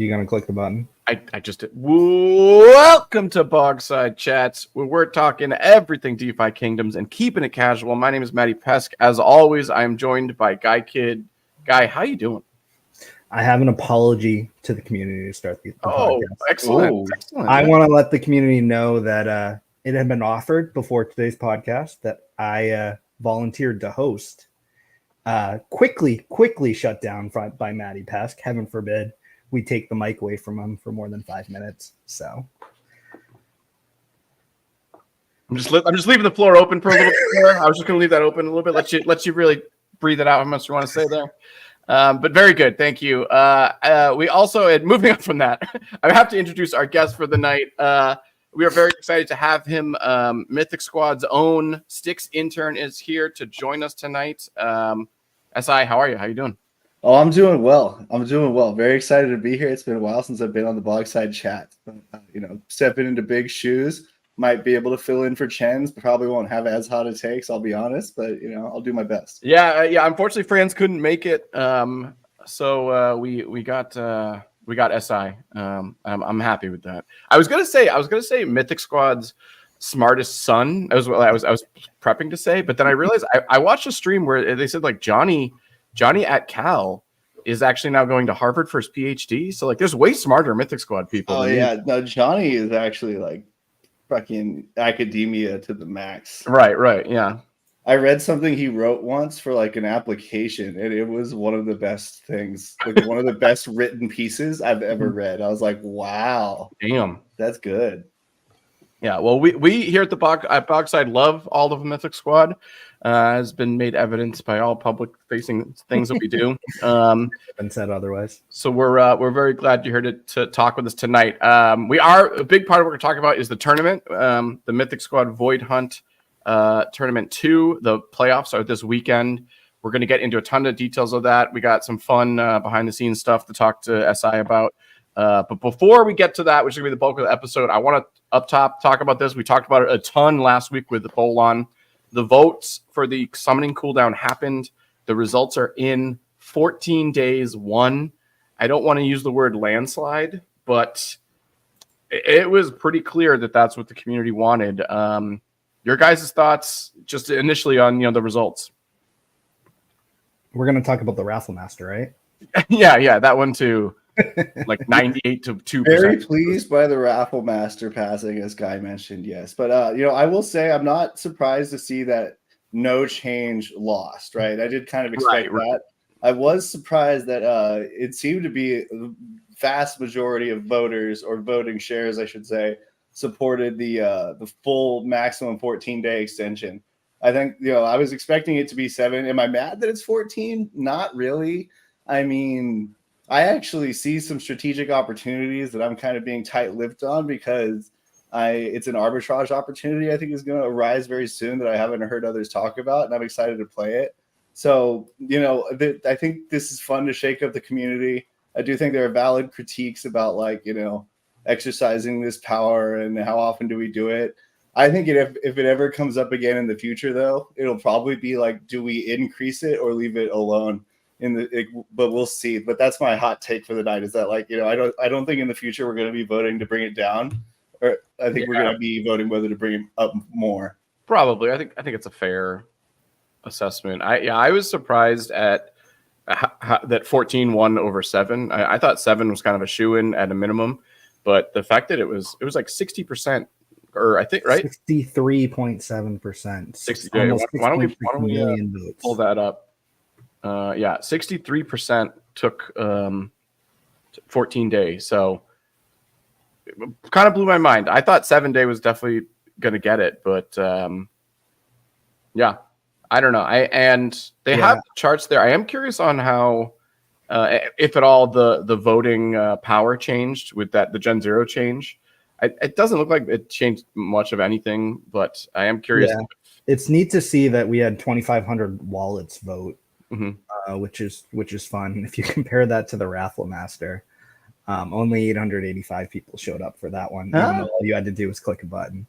You gonna click the button? I just did. Welcome to Bogside Chats, where we're talking everything DeFi Kingdoms and keeping it casual. My name is Matty Pesk. As always, I am joined by Guy Kid. Guy, how you doing? I have an apology to the community to start the podcast. Excellent. Excellent. I want to let the community know that it had been offered before today's podcast that I volunteered to host. Quickly shut down by Matty Pesk. Heaven forbid we take the mic away from him for more than 5 minutes. So I'm just leaving the floor open for a little bit more. I was just going to leave that open a little bit. Let you really breathe it out how much you want to say there. But very good. Thank you. We also, moving on from that, I have to introduce our guest for the night. We are very excited to have him. Mythic Squad's own StycksIntern is here to join us tonight. SI, how are you? How you doing? Oh, I'm doing well. Very excited to be here. It's been a while since I've been on the Bogside chat. Stepping into big shoes. Might be able to fill in for Chen's, but probably won't have as hot a takes, I'll be honest, but I'll do my best. Yeah. Unfortunately, Franz couldn't make it. So we got SI. I'm happy with that. I was gonna say Mythic Squad's smartest son. That was what I was prepping to say, but then I realized I watched a stream where they said like Johnny at Cal is actually now going to Harvard for his PhD. So like, there's way smarter Mythic Squad people. Oh yeah, no, Johnny is actually like fucking academia to the max. Right, yeah. I read something he wrote once for like an application, and it was one of the best things, like one of the best written pieces I've ever read. I was like, wow, damn, that's good. Yeah, well, we here at Bogside love all of Mythic Squad. Has been made evident by all public-facing things that we do. Been said otherwise. So we're very glad you're here to talk with us tonight. We are a big part of what we're talking about is the tournament, the Mythic Squad Void Hunt Tournament 2. The playoffs are this weekend. We're going to get into a ton of details of that. We got some fun behind-the-scenes stuff to talk to SI about. But before we get to that, which is going to be the bulk of the episode, I want to up top talk about this. We talked about it a ton last week with the Bolon. The votes for the summoning cooldown happened. The results are in. 14 days won. I don't want to use the word landslide, but it was pretty clear that that's what the community wanted. Your guys' thoughts just initially on the results. We're going to talk about the Raffle Master, right? yeah, that one too. Like 98 to 2%. Very pleased by the Raffle Master passing, as Guy mentioned, yes. But I will say I'm not surprised to see that no change lost, right? I did kind of expect that. I was surprised that it seemed to be the vast majority of voters, or voting shares, I should say, supported the full maximum 14-day extension. I think I was expecting it to be 7. Am I mad that it's 14? Not really. I mean, I actually see some strategic opportunities that I'm kind of being tight-lipped on because it's an arbitrage opportunity I think is going to arise very soon that I haven't heard others talk about, and I'm excited to play it. So, I think this is fun to shake up the community. I do think there are valid critiques about exercising this power and how often do we do it. I think if it ever comes up again in the future, though, it'll probably be like, do we increase it or leave it alone? But we'll see. But that's my hot take for the night is that I don't think in the future we're going to be voting to bring it down, or I think we're going to be voting whether to bring it up more. Probably. I think it's a fair assessment. I was surprised at that 14 won over 7. I thought 7 was kind of a shoo-in at a minimum, but the fact that it was like 60%, or I think 63.7%. 60. Why don't we pull that up? 63% took 14 days. So it kind of blew my mind. I thought 7-day was definitely going to get it, but I don't know. They have the charts there. I am curious on how, if at all, the voting power changed with the Gen 0 change. It doesn't look like it changed much of anything, but I am curious. Yeah. It's neat to see that we had 2,500 wallets vote. Which is fun. If you compare that to the Raffle Master, only 885 people showed up for that one. All you had to do was click a button.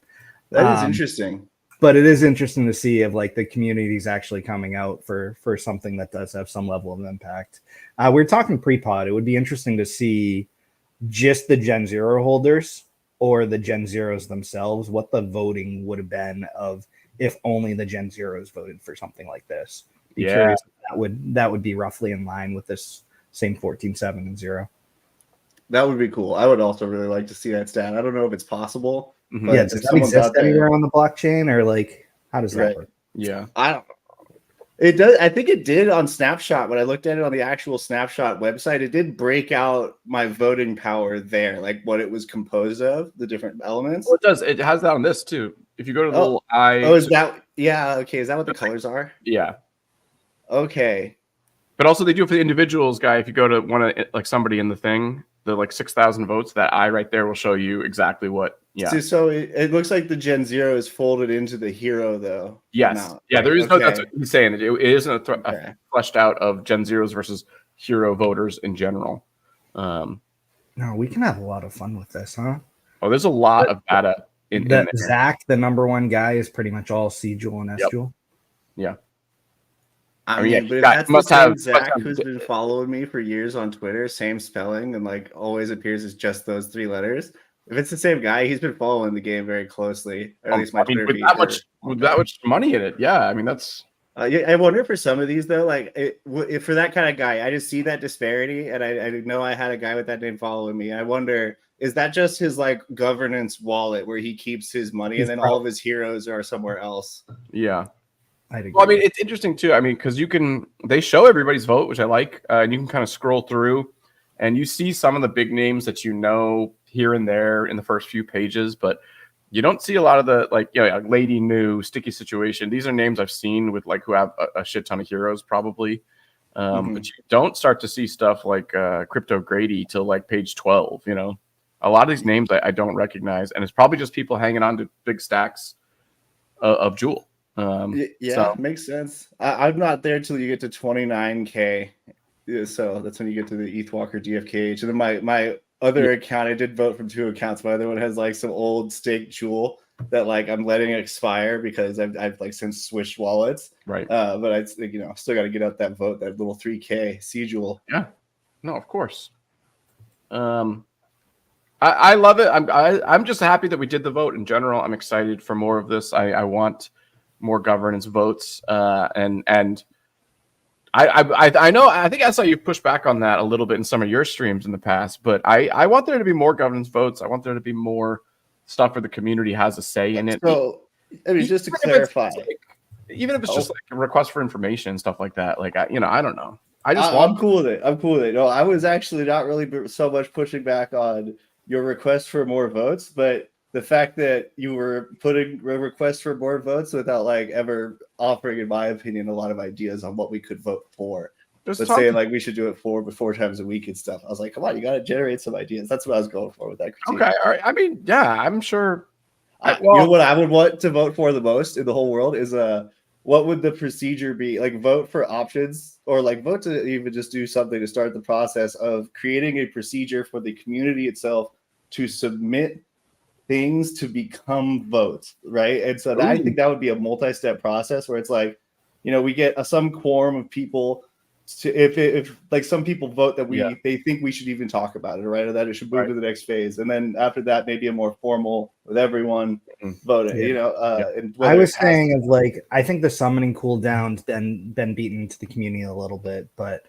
That is interesting. But it is interesting to see if the community's actually coming out for something that does have some level of impact. We're talking pre-pod. It would be interesting to see just the Gen Zero holders or the Gen Zeros themselves, what the voting would have been of if only the Gen Zeros voted for something like this. Be curious if that would be roughly in line with this same 14-7 and 0. That would be cool. I would also really like to see that stat. I don't know if it's possible. But yeah, does that exist anywhere on the blockchain, or like how does that work? Yeah, I don't know. It does. I think it did on Snapshot. When I looked at it on the actual Snapshot website, it did break out my voting power there, like what it was composed of, the different elements. Well, it does. It has that on this too. If you go to the little eye. Oh, is that? Yeah. Okay. Is that what the colors are? Yeah. Okay. But also they do it for the individuals, guy. If you go to one of like somebody in the thing, the like 6,000 votes, that eye right there will show you exactly what. Yeah. So it looks like the Gen Zero is folded into the hero, though. Yes. Amount. Yeah. There is no. That's what he's saying. It isn't a fleshed out of Gen Zeros versus hero voters in general. No, we can have a lot of fun with this, huh? Oh, there's a lot of data in there. Zach, the number one guy, is pretty much all C Jewel and S Jewel. Yeah. I mean, but if that's the same Zach who's been following me for years on Twitter, same spelling, and like always appears as just those 3 letters. If it's the same guy, he's been following the game very closely. Or at least my Twitter feed. With that much money in it, yeah. I mean, that's. Yeah, I wonder for some of these though, like if for that kind of guy, I just see that disparity, and I know I had a guy with that name following me. I wonder, is that just his like governance wallet where he keeps his money, and then all of his heroes are somewhere else? Yeah. Well, I mean, it's interesting too. I mean, because they show everybody's vote, which I like, and you can kind of scroll through, and you see some of the big names that you know here and there in the first few pages, but you don't see a lot of the like, Lady New, Sticky Situation. These are names I've seen with like who have a shit ton of heroes probably, but you don't start to see stuff like Crypto Grady till like page 12. A lot of these names I don't recognize, and it's probably just people hanging on to big stacks of Jewel. So makes sense. I'm not there till you get to 29K, so that's when you get to the ETH Walker DFKH, and then my other account, I did vote from 2 accounts. My other one has like some old stake Jewel that like I'm letting expire because I've like since switched wallets, right? But I still got to get out that vote, that little 3K C Jewel. Yeah, no, of course. I love it. I'm just happy that we did the vote in general. I'm excited for more of this. I want more governance votes, and I know, I think I saw you push back on that a little bit in some of your streams in the past, but I want there to be more governance votes. I want there to be more stuff where the community has a say in it. So, I mean, just to clarify, even if it's just like a request for information and stuff like that, like I don't know. I'm cool with it. I'm cool with it. No, I was actually not really so much pushing back on your request for more votes, but the fact that you were putting a request for more votes without like ever offering, in my opinion, a lot of ideas on what we could vote for. Let's say like we should do it 4 times a week and stuff. I was like, come on, you got to generate some ideas. That's what I was going for with that critique. Okay, all right. I mean, yeah, I'm sure. You know what I would want to vote for the most in the whole world is what would the procedure be? Like vote for options, or like vote to even just do something to start the process of creating a procedure for the community itself to submit things to become votes, right? And so I think that would be a multi-step process where it's like, we get some quorum of people to, if like some people vote that they think we should even talk about it, right? Or that it should move to the next phase. And then after that, maybe a more formal with everyone voting, And I was saying of like, I think the summoning cooldown's been beaten to the community a little bit, but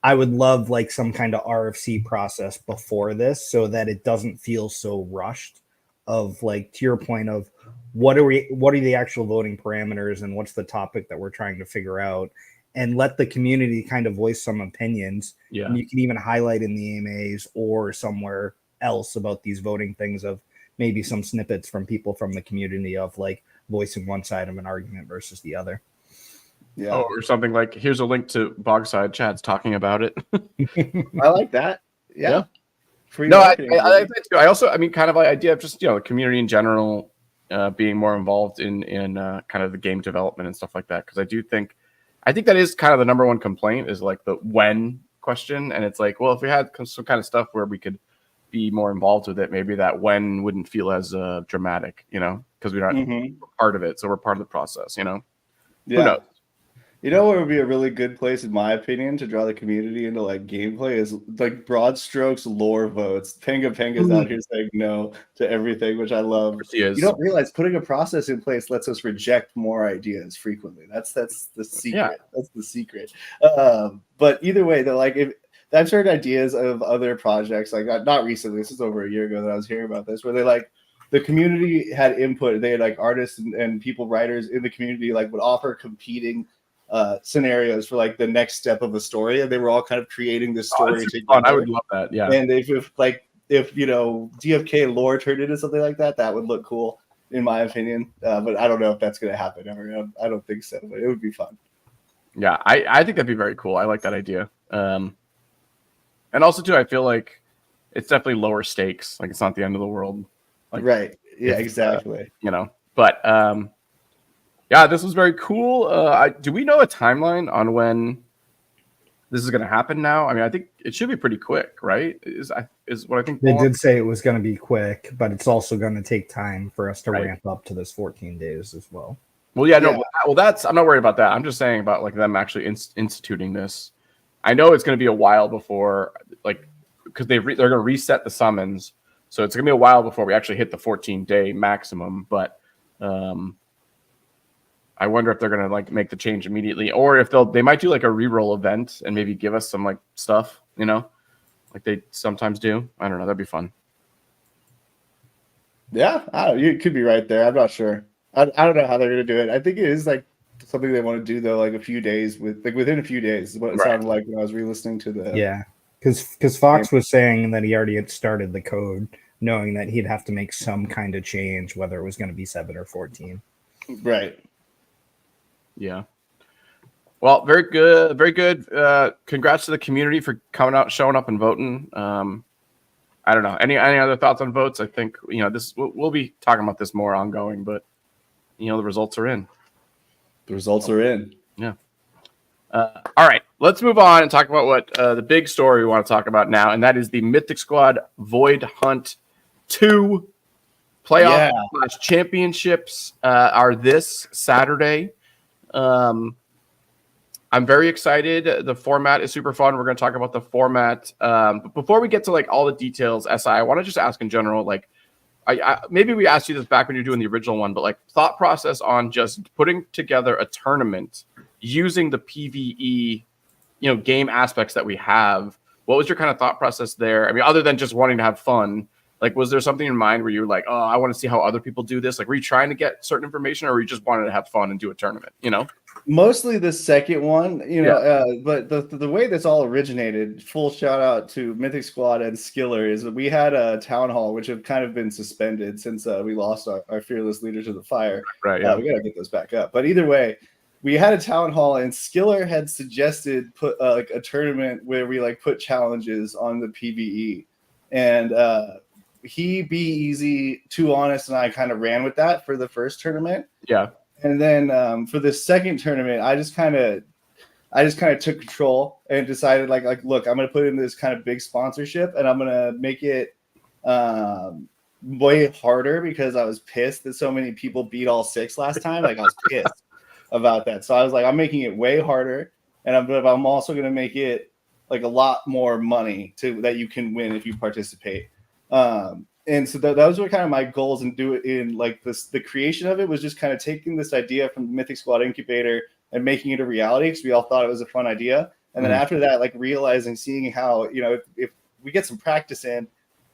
I would love like some kind of RFC process before this so that it doesn't feel so rushed. Of like, to your point of what are the actual voting parameters and what's the topic that we're trying to figure out, and let the community kind of voice some opinions. Yeah. And you can even highlight in the AMAs or somewhere else about these voting things of maybe some snippets from people from the community of like voicing one side of an argument versus the other. Yeah. Or something like, here's a link to Bogside chats talking about it. I like that. Yeah. I also, I mean, kind of like idea of just, the community in general being more involved in kind of the game development and stuff like that. Because I think that is kind of the number one complaint is like the when question. And it's like, well, if we had some kind of stuff where we could be more involved with it, maybe that when wouldn't feel as dramatic, because we're not part of it. So we're part of the process, Yeah. Who knows? You know what would be a really good place, in my opinion, to draw the community into like gameplay is like broad strokes lore votes. Penga's out here saying no to everything, which I love. You don't realize putting a process in place lets us reject more ideas frequently. That's the secret. Yeah. That's the secret. But either way, though, like if I've heard ideas of other projects, like not recently, this is over a year ago that I was hearing about this, where they like the community had input. They had like artists and people, writers in the community, like would offer competing scenarios for like the next step of a story, and they were all kind of creating this story together. I would love that. Yeah. And if you know DFK lore turned into something like that, that would look cool, in my opinion. But I don't know if that's going to happen ever. I don't think so, but it would be fun. Yeah, I think that'd be very cool. I like that idea. And also too, I feel like it's definitely lower stakes. Like it's not the end of the world. Like, right. Yeah, exactly. You know, but yeah, this was very cool. Do we know a timeline on when this is going to happen now? I mean, I think it should be pretty quick, right? Is what I think. They did say it was going to be quick, but it's also going to take time for us to ramp up to this 14 days as well. Well, yeah, no. Well, I'm not worried about that. I'm just saying about like them actually instituting this. I know it's going to be a while before, like, because they're going to reset the summons, so it's going to be a while before we actually hit the 14-day maximum. But I wonder if they're going to like make the change immediately, or if they might do like a reroll event and maybe give us some like stuff, you know, like they sometimes do. I don't know. That'd be fun. Yeah, you could be right there. I'm not sure. I don't know how they're going to do it. I think it is like something they want to do though, like a few days within a few days is what it sounded like when I was re-listening to the. Yeah, because Fox was saying that he already had started the code, knowing that he'd have to make some kind of change, whether it was going to be 7 or 14. Right. Yeah. Well, very good. Very good. Congrats to the community for coming out, showing up and voting. I don't know. Any other thoughts on votes? I think, you know, this we'll be talking about this more ongoing, but you know, the results are in. The results are in. Yeah. All right. Let's move on and talk about what the big story we want to talk about now, and that is the Mythic Squad Void Hunt 2 playoff championships are this Saturday. I'm very excited. The format is super fun. We're going to talk about the format. But before we get to like all the details, SI, I want to just ask in general, like, I maybe we asked you this back when you were doing the original one, but like thought process on just putting together a tournament using the PvE, you know, game aspects that we have. What was your kind of thought process there? I mean, other than just wanting to have fun, like, was there something in mind where you were like, oh, I want to see how other people do this? Like, were you trying to get certain information, or were you just wanted to have fun and do a tournament, you know? Mostly the second one, you know, but the way this all originated, full shout out to Mythic Squad and Skiller, is that we had a town hall, which have kind of been suspended since we lost our fearless leader to the fire. Right. Yeah. We got to get those back up. But either way, we had a town hall, and Skiller had suggested put like a tournament where we like put challenges on the PvE, and he, Be Easy, Too Honest, and I kind of ran with that for the first tournament. Yeah. And then for the second tournament, I just kind of took control and decided like look, I'm gonna put in this kind of big sponsorship, and I'm gonna make it way harder because I was pissed that so many people beat all 6 last time. Like I was pissed about that, so I was like, I'm making it way harder, and I'm also gonna make it like a lot more money that you can win if you participate. And so those were kind of my goals, and do it in like this. The creation of it was just kind of taking this idea from the Mythic Squad incubator and making it a reality, because we all thought it was a fun idea. And then after that, like realizing, seeing how, you know, if we get some practice in,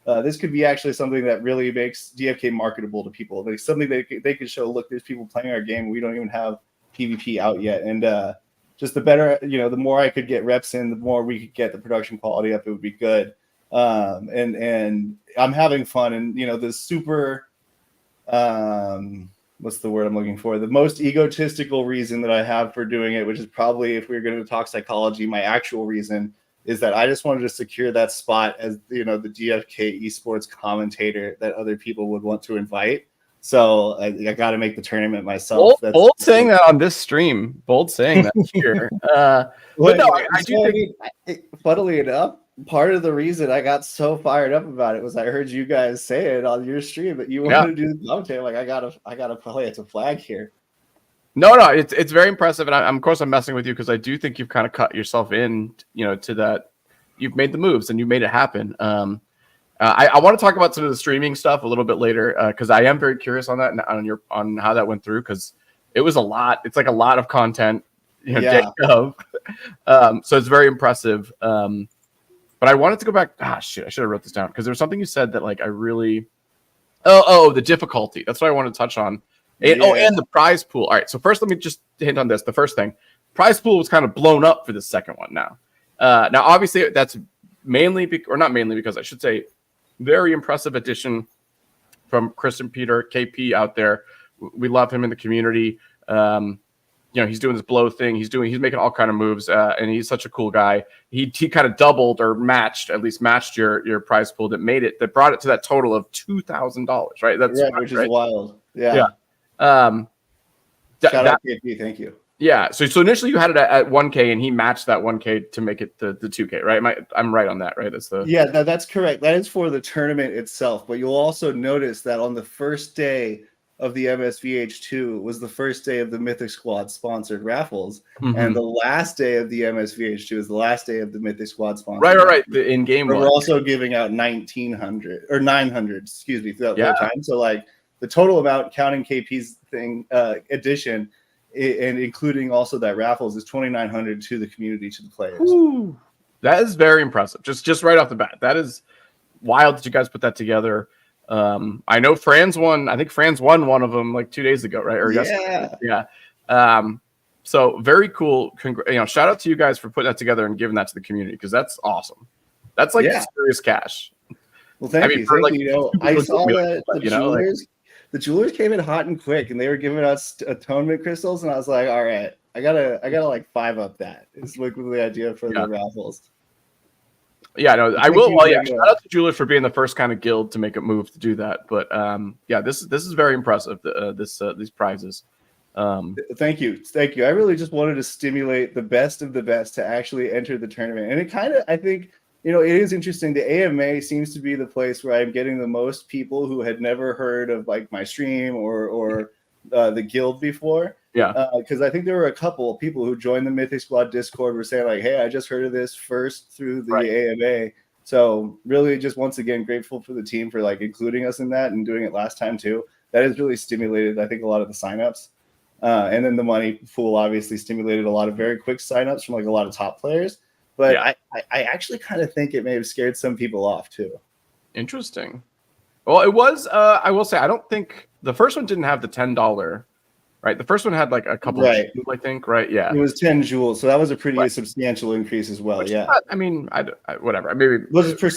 this could be actually something that really makes DFK marketable to people. Like something they could show, look, there's people playing our game. We don't even have PvP out yet. And just the better, you know, the more I could get reps in, the more we could get the production quality up, it would be good. And I'm having fun, and you know, the super what's the word I'm looking for, the most egotistical reason that I have for doing it, which is probably, if we're going to talk psychology, my actual reason is that I just wanted to secure that spot as, you know, the DFK esports commentator that other people would want to invite. So I got to make the tournament myself. Bold saying that on this stream. Bold saying that here. But no, I do think, funnily enough, part of the reason I got so fired up about it was I heard you guys say it on your stream that you wanted to do the commentary. Like I gotta play it to flag here. No, it's very impressive, and of course I'm messing with you because I do think you've kind of cut yourself in, to that. You've made the moves and you made it happen. I want to talk about some of the streaming stuff a little bit later because I am very curious on that and on how that went through because it was a lot. It's like a lot of content, day of. So it's very impressive. But I wanted to go back. Shit, I should have wrote this down because there was something you said that like I really. Oh, the difficulty. That's what I wanted to touch on. And the prize pool. All right. So first, let me just hint on this. The first thing, prize pool was kind of blown up for the second one now. Now, obviously, that's not mainly because I should say, very impressive addition from Chris and Peter, KP out there. We love him in the community. He's doing this blow thing. He's making all kind of moves, and he's such a cool guy. He kind of doubled or matched your prize pool that brought it to that total of $2,000. Right. That's which is wild. Yeah. Shout out KP. Thank you. Yeah. So initially you had it at 1K and he matched that 1K to make it the 2K, right? I'm right on that, right? That's correct. That is for the tournament itself. But you'll also notice that on the first day of the MSVH2 was the first day of the Mythic Squad sponsored raffles. Mm-hmm. And the last day of the MSVH2 is the last day of the Mythic Squad sponsored. Right. The in-game one. We're also giving out 1,900 or 900, excuse me, throughout the time. So like the total amount counting KP's thing addition and including also that raffles is 2,900 to the community, to the players. Ooh, that is very impressive. Just right off the bat. That is wild that you guys put that together. I know Franz won. I think Franz won one of them like 2 days ago, right? Or yesterday. Yeah. So very cool. Shout out to you guys for putting that together and giving that to the community because that's awesome. That's like serious cash. Well, thank you. I saw that the jewelers came in hot and quick, and they were giving us atonement crystals, and I was like, all right, I gotta like 5 up that. It's like the idea for the raffles. Yeah, no, I will. Well, shout out to Jewelers for being the first kind of guild to make a move to do that. But this is very impressive. These prizes. Thank you. I really just wanted to stimulate the best of the best to actually enter the tournament, and it kind of, I think, it is interesting. The AMA seems to be the place where I'm getting the most people who had never heard of like my stream or the guild before. Yeah. Because I think there were a couple of people who joined the Mythic Squad Discord were saying like, hey, I just heard of this first through the AMA. So really just once again, grateful for the team for like including us in that and doing it last time too. That has really stimulated, I think, a lot of the signups. And then the money pool obviously stimulated a lot of very quick signups from like a lot of top players. But I actually kind of think it may have scared some people off too. Interesting. Well, it was, I will say, I don't think the first one didn't have the $10, right? The first one had like a couple of jewels, I think, right? Yeah. It was 10 jewels. So that was a pretty substantial increase as well. Not, I mean, whatever. Maybe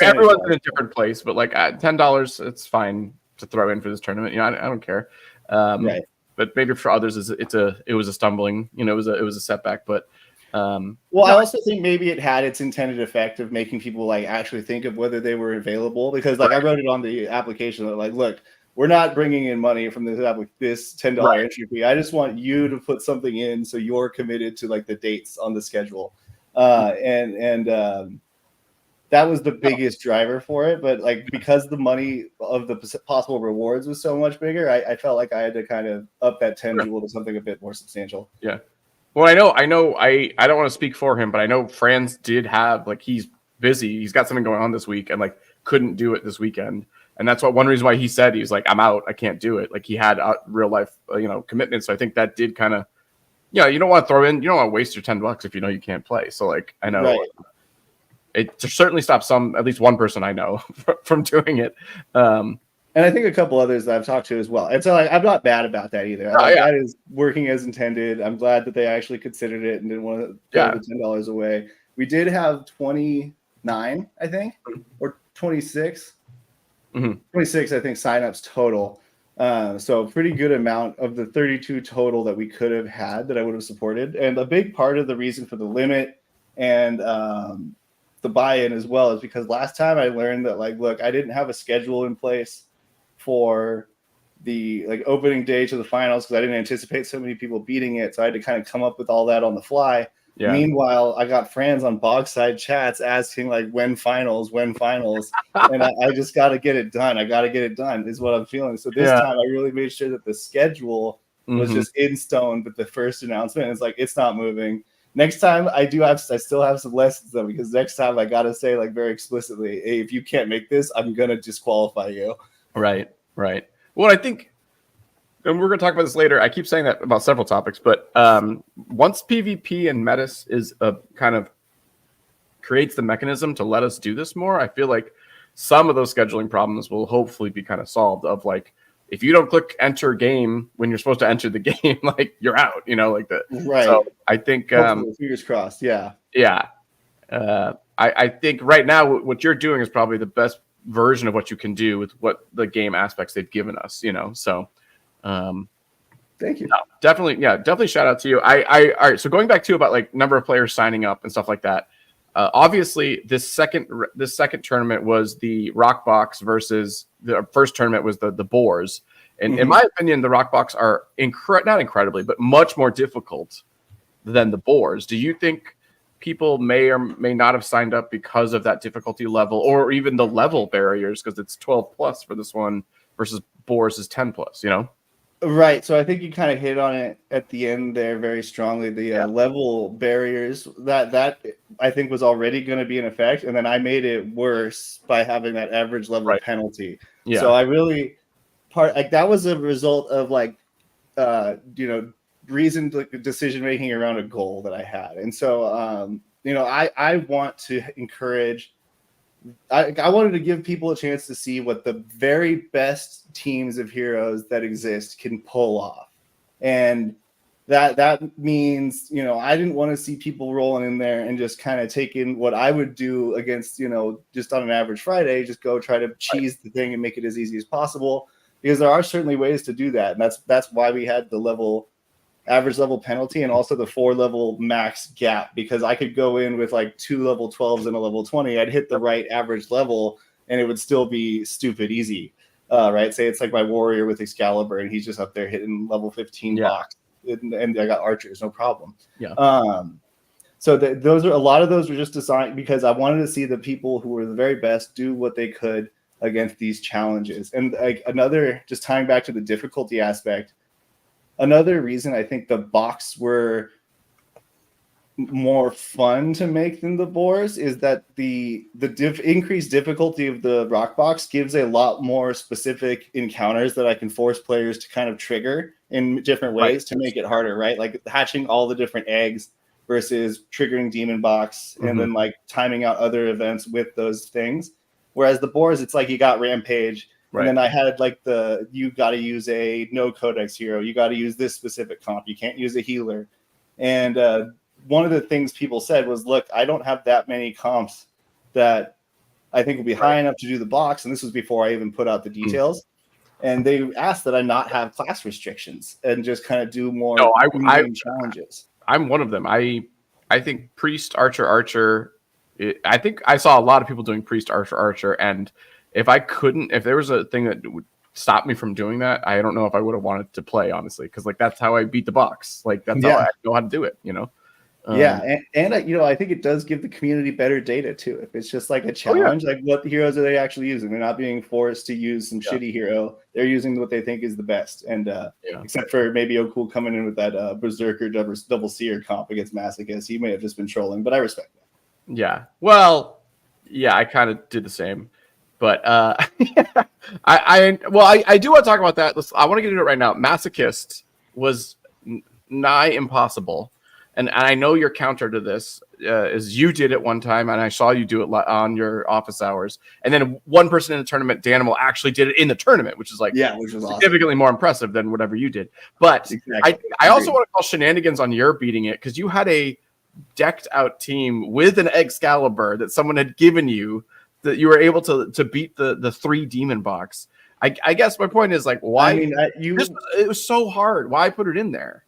everyone's in a different place, but like $10, it's fine to throw in for this tournament. I don't care. Right. But maybe for others, it was a stumbling, it was a setback, but I also think maybe it had its intended effect of making people like actually think of whether they were available, because like I wrote it on the application that like, look, we're not bringing in money from this $10 entry fee. I just want you to put something in so you're committed to like the dates on the schedule, and that was the biggest driver for it. But like because the money of the possible rewards was so much bigger, I felt like I had to kind of up that 10 jewel to something a bit more substantial. Yeah. Well, I don't want to speak for him, but I know Franz did have like he's busy. He's got something going on this week and like couldn't do it this weekend. And that's one reason why he said he's like, I'm out. I can't do it. Like he had real life, commitments. So I think that did kind of, you don't want to you don't want to waste your $10 if you know you can't play. So like I know it certainly stops at least one person I know from doing it. And I think a couple others that I've talked to as well. And so like, I'm not bad about that either. That is working as intended. I'm glad that they actually considered it and didn't want to throw the $10 away. We did have 29, I think, or 26. 26, I think, signups total. So a pretty good amount of the 32 total that we could have had that I would have supported. And a big part of the reason for the limit and the buy-in as well is because last time I learned that, like, look, I didn't have a schedule in place for the like opening day to the finals because I didn't anticipate so many people beating it. So I had to kind of come up with all that on the fly. Yeah. Meanwhile, I got friends on Bogside chats asking like when finals, and I just got to get it done. I got to get it done is what I'm feeling. So this time I really made sure that the schedule was just in stone with the first announcement. It's like, it's not moving. Next time I still have some lessons though, because next time I got to say like very explicitly, hey, if you can't make this, I'm going to disqualify you. Right. Well, I think, and we're going to talk about this later. I keep saying that about several topics, but once PvP and Metis is a kind of creates the mechanism to let us do this more, I feel like some of those scheduling problems will hopefully be kind of solved. Of like, if you don't click enter game when you're supposed to enter the game, like you're out, like that. Right. So I think, fingers crossed. Yeah. Yeah. I think right now what you're doing is probably the best version of what you can do with what the game aspects they've given us, so thank you. No, definitely shout out to you. All right, so going back to about like number of players signing up and stuff like that, obviously this second tournament was the Rock Box versus the first tournament was the Boars, and in my opinion the Rock Box are not incredibly but much more difficult than the Boars. Do you think people may or may not have signed up because of that difficulty level, or even the level barriers, because it's 12 plus for this one versus Boars is 10 plus, Right. So I think you kind of hit on it at the end there very strongly. The level barriers that I think was already going to be in effect. And then I made it worse by having that average level penalty. Yeah. So I really that was a result of like, reasoned decision making around a goal that I had. And so, I want to encourage, I wanted to give people a chance to see what the very best teams of heroes that exist can pull off. And that means, I didn't want to see people rolling in there and just kind of taking what I would do against, just on an average Friday, just go try to cheese the thing and make it as easy as possible, because there are certainly ways to do that. And that's why we had the average level penalty and also the 4-level max gap, because I could go in with like 2 level 12s and a level 20. I'd hit the right average level and it would still be stupid easzy. Right. Say it's like my warrior with Excalibur and he's just up there hitting level 15 box and I got archers, no problem. Yeah. So a lot of those were just designed because I wanted to see the people who were the very best do what they could against these challenges. And like just tying back to the difficulty aspect, another reason I think the box were more fun to make than the Boars is that the increased difficulty of the Rock Box gives a lot more specific encounters that I can force players to kind of trigger in different ways to make it harder, right? Like hatching all the different eggs versus triggering Demon Box and then like timing out other events with those things. Whereas the Boars, it's like you got Rampage. Right. And then I had like you got to use a no codex hero. You got to use this specific comp. You can't use a healer. And one of the things people said was, look, I don't have that many comps that I think will be high enough to do the box. And this was before I even put out the details. And they asked that I not have class restrictions and just kind of do more challenges. I'm one of them. I think Priest, Archer. I think I saw a lot of people doing Priest, Archer. And if there was a thing that would stop me from doing that, I don't know if I would have wanted to play, honestly, because like that's how I beat the box. Like that's how I know how to do it, and I think it does give the community better data too. If it's just like a challenge, like what heroes are they actually using? They're not being forced to use some shitty hero. They're using what they think is the best. And except for maybe O'Cool coming in with that Berserker double seer comp against Masochist, he may have just been trolling, but I respect that. Yeah. Well, yeah, I kind of did the same. But I do want to talk about that. I want to get into it right now. Masochist was nigh impossible. And I know your counter to this is you did it one time, and I saw you do it on your office hours. And then one person in the tournament, Danimal, actually did it in the tournament, which is like which was significantly more impressive than whatever you did. But I also want to call shenanigans on your beating it, because you had a decked out team with an Excalibur that someone had given you, that you were able to beat the 3 demon box. I guess my point is like, why? It was so hard. Why put it in there?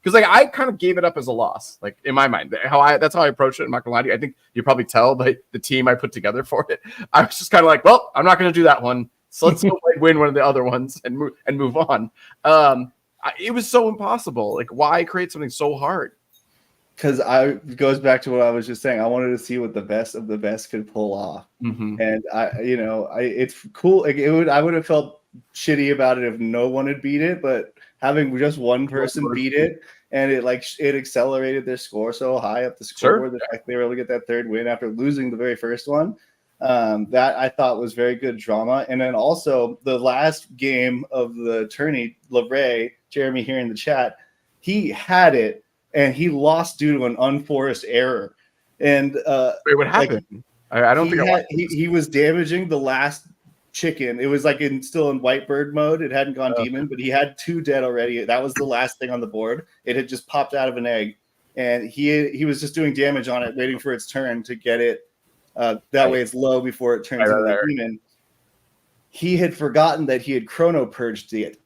Because like I kind of gave it up as a loss, like in my mind. That's how I approached it. I'm not gonna lie to you. I think you probably tell by the team I put together for it. I was just kind of like, well, I'm not gonna do that one. So let's go win one of the other ones and move on. It was so impossible. Like, why create something so hard? Because it goes back to what I was just saying. I wanted to see what the best of the best could pull off, and it's cool. Like I would have felt shitty about it if no one had beat it, but having just one person beat it, and it accelerated their score so high up the scoreboard, the fact they were able to get that third win after losing the very first one, that I thought was very good drama. And then also the last game of the tourney, LeRae, Jeremy here in the chat, he had it and he lost due to an unforced error. And wait, what happened? I don't think he was damaging the last chicken. It was like still in Whitebird mode. It hadn't gone demon, but he had 2 dead already. That was the last thing on the board. It had just popped out of an egg, and he was just doing damage on it, waiting for its turn to get it. That way it's low before it turns into the demon. He had forgotten that he had chrono purged it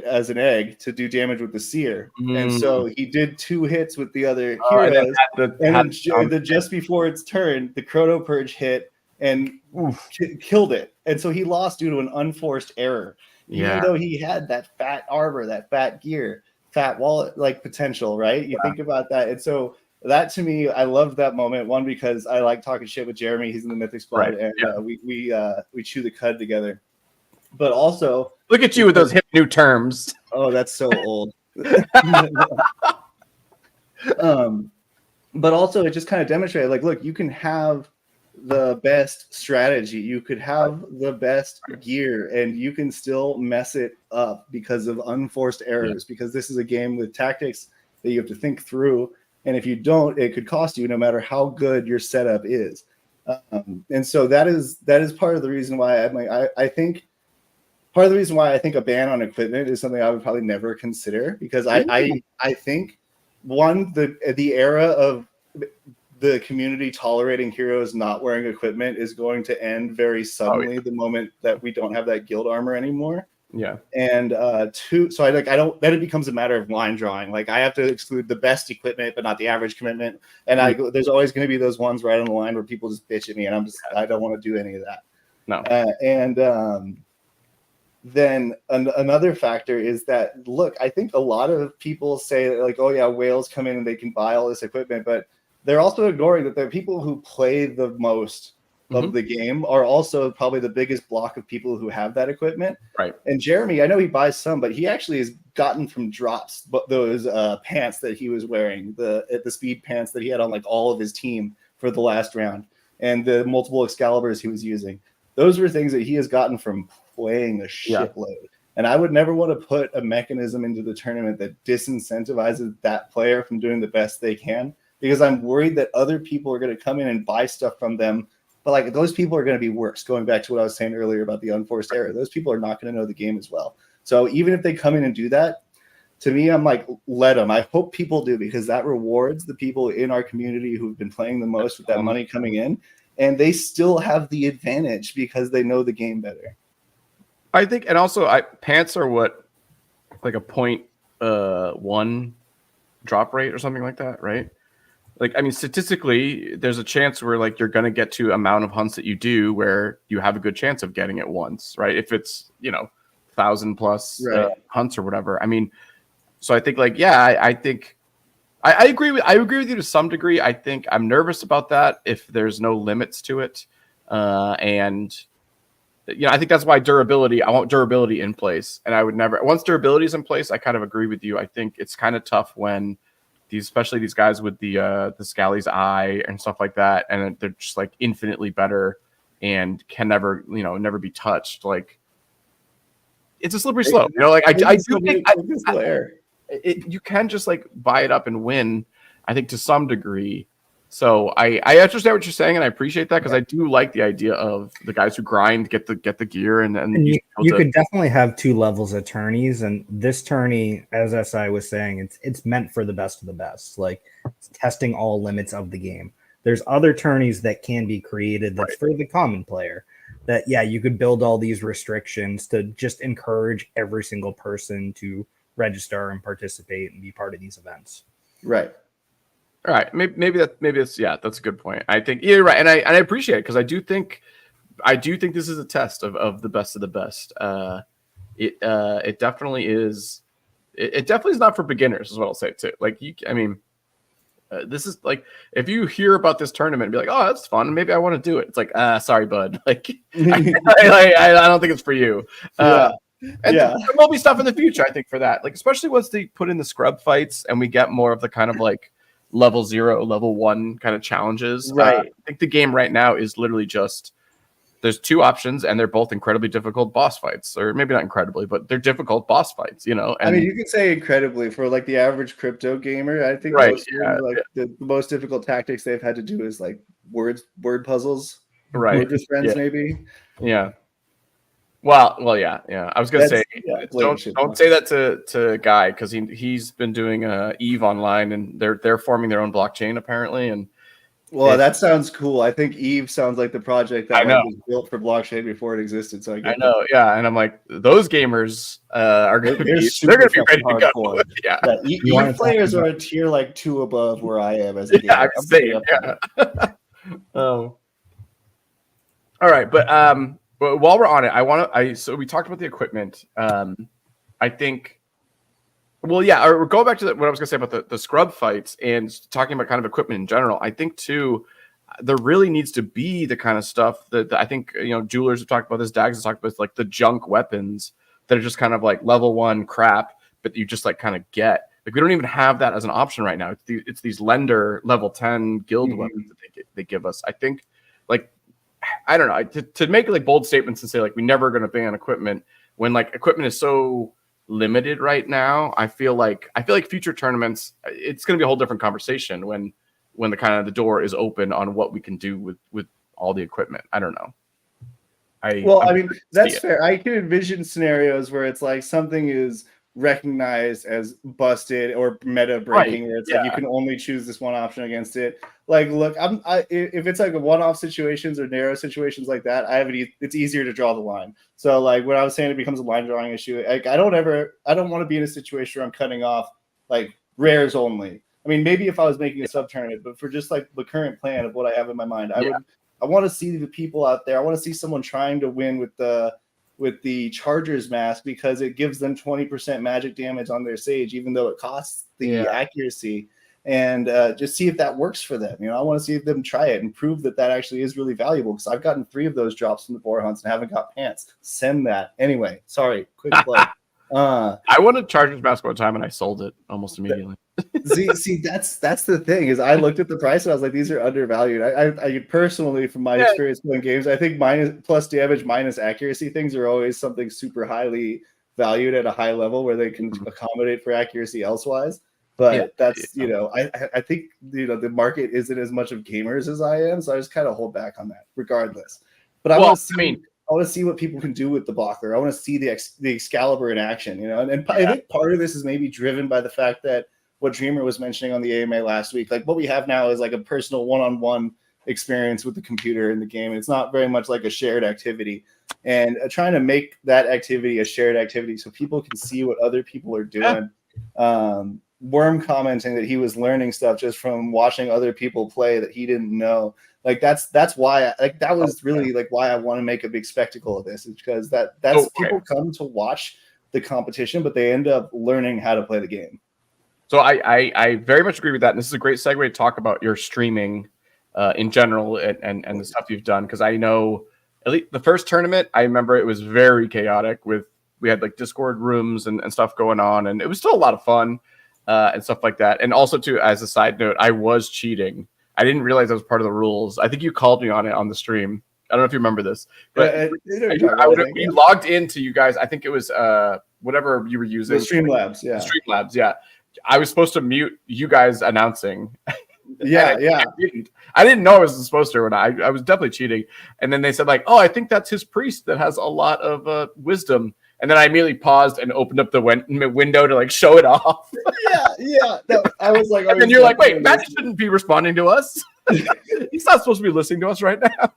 as an egg to do damage with the seer, and so he did 2 hits with the other heroes, and then just before its turn, the chrono purge hit and killed it, and so he lost due to an unforced error, even though he had that fat armor, that fat gear, fat wallet like potential, right? You think about that, and so that to me, I loved that moment. One, because I like talking shit with Jeremy. He's in the Mythic squad, and we chew the cud together. But also, look at you with those hip new terms. Oh, that's so old. But also, it just kind of demonstrated, like, look, you can have the best strategy, you could have the best gear, and you can still mess it up because of unforced errors. Because this is a game with tactics that you have to think through, and if you don't, it could cost you, no matter how good your setup is. And so that is part of the reason why I think. Part of the reason why I think a ban on equipment is something I would probably never consider, because I think, one, the era of the community tolerating heroes not wearing equipment is going to end very suddenly the moment that we don't have that guild armor anymore. Yeah. And 2, so then it becomes a matter of line drawing. Like, I have to exclude the best equipment, but not the average commitment. And there's always going to be those ones right on the line where people just bitch at me, and I don't want to do any of that. No. Then another factor is that, look, I think a lot of people say that, like, oh yeah, whales come in and they can buy all this equipment, but they're also ignoring that the people who play the most of the game are also probably the biggest block of people who have that equipment. Right. And Jeremy, I know he buys some, but he actually has gotten from drops those pants that he was wearing, the speed pants that he had on like all of his team for the last round, and the multiple Excaliburs he was using. Those were things that he has gotten from playing a shitload. And I would never want to put a mechanism into the tournament that disincentivizes that player from doing the best they can, because I'm worried that other people are going to come in and buy stuff from them. But like, those people are going to be worse. Going back to what I was saying earlier about the unforced error, those people are not going to know the game as well. So even if they come in and do that, to me, I'm like, let them. I hope people do, because that rewards the people in our community who've been playing the most with that money coming in. And they still have the advantage because they know the game better. I think, and also pants are what, like a 0.1 drop rate or something like that, right? Like, I mean, statistically, there's a chance where like you're going to get to amount of hunts that you do where you have a good chance of getting it once, right? If it's, 1,000+ hunts or whatever. I mean, so I think like, I think I agree with you to some degree. I think I'm nervous about that if there's no limits to it, and I think that's why I want durability in place, and I would never, once durability is in place, I kind of agree with you. I think it's kind of tough when especially these guys with the Scally's Eye and stuff like that, and they're just like infinitely better and can never, never be touched. Like, it's a slippery slope, I do think you can just like buy it up and win, I think, to some degree. So I understand what you're saying, and I appreciate that, because I do like the idea of the guys who grind, get the gear, and you could definitely have 2 levels of tourneys. And this tourney, as SI was saying, it's meant for the best of the best, like it's testing all limits of the game. There's other tourneys that can be created that's for the common player, that you could build all these restrictions to just encourage every single person to register and participate and be part of these events. Right. All right. Maybe that's that's a good point. I think you're right. And I appreciate it, because I do think this is a test of the best of the best. It definitely is. It definitely is not for beginners, is what I'll say too. Like, This is like, if you hear about this tournament and be like, oh, that's fun, maybe I want to do it. It's like, sorry, bud. Like, I don't think it's for you. And there will be stuff in the future, I think, for that. Like, especially once they put in the scrub fights and we get more of the kind of like level 0, level 1 kind of challenges. Right. I think the game right now is literally just, there's 2 options and they're both incredibly difficult boss fights, or maybe not incredibly, but they're difficult boss fights, And I mean, you could say incredibly for like the average crypto gamer. I think the most difficult tactics they've had to do is like word puzzles, right? With friends, maybe. Yeah. Well, yeah. I was gonna say, don't say that to Guy, because he's been doing Eve online, and they're forming their own blockchain apparently, and. Well, that sounds cool. I think Eve sounds like the project that was built for blockchain before it existed. So I know, yeah, and I'm like, those gamers are going to be ready to go. Yeah, Eve players are a tier like 2 above where I am as a gamer. Oh, all right, but while we're on it, so we talked about the equipment. I think. Well, yeah, or go back to what I was going to say about the scrub fights and talking about kind of equipment in general. I think, too, there really needs to be the kind of stuff that I think, jewelers have talked about this, Dags have talked about, like the junk weapons that are just kind of like level 1 crap, but you just like kind of get. Like, we don't even have that as an option right now. It's these lender level 10 guild weapons that they give us. I think, like, I don't know, to make like bold statements and say like we're never going to ban equipment when like equipment is so limited right now. I feel like future tournaments, it's going to be a whole different conversation when the kind of the door is open on what we can do with all the equipment. I don't know. I mean, that's fair. I can envision scenarios where it's like something is recognized as busted or meta breaking, where it's like you can only choose this one option against it. Like, look, if it's like a one-off situations or narrow situations like that, it's easier to draw the line. So like when I was saying, it becomes a line drawing issue. Like I don't want to be in a situation where I'm cutting off like rares only. I mean, maybe if I was making a sub tournament, but for just like the current plan of what I have in my mind, I want to see the people out there. I want to see someone trying to win with the Charger's mask, because it gives them 20% magic damage on their Sage, even though it costs the accuracy. And just see if that works for them. I want to see if them try it and prove that actually is really valuable, because I've gotten 3 of those drops from the boar hunts and haven't got pants. Send that. Anyway, sorry, quick plug. I wanted Charger's mask one time and I sold it almost immediately. see, that's the thing, is I looked at the price and I was like, these are undervalued. I personally, from my experience playing games, I think plus damage minus accuracy things are always something super highly valued at a high level where they can accommodate for accuracy elsewise. But that's I think the market isn't as much of gamers as I am, so I just kind of hold back on that regardless. But I want to see what people can do with the blocker. I want to see the Excalibur in action, and I think part of this is maybe driven by the fact that what Dreamer was mentioning on the AMA last week, like what we have now is like a personal one-on-one experience with the computer in the game. It's not very much like a shared activity, and trying to make that activity a shared activity so people can see what other people are doing. Worm commenting that he was learning stuff just from watching other people play that he didn't know. Like that's why that was really like why I want to make a big spectacle of this, is because that's people come to watch the competition, but they end up learning how to play the game. So I very much agree with that. And this is a great segue to talk about your streaming in general and the stuff you've done. Because I know at least the first tournament, I remember it was very chaotic. We had like Discord rooms and stuff going on, and it was still a lot of fun. And stuff like that. And also, too, as a side note, I was cheating. I didn't realize that was part of the rules. I think you called me on it on the stream. I don't know if you remember this. But we logged into you guys. I think it was whatever you were using. The Streamlabs, yeah. Streamlabs, yeah. I was supposed to mute you guys announcing. Yeah. I didn't know I was supposed to. And I was definitely cheating. And then they said, like, oh, I think that's his priest that has a lot of wisdom. And then I immediately paused and opened up the window to like show it off. Yeah. No, I was like, and then you're like, wait, Matt shouldn't be responding to us. He's not supposed to be listening to us right now.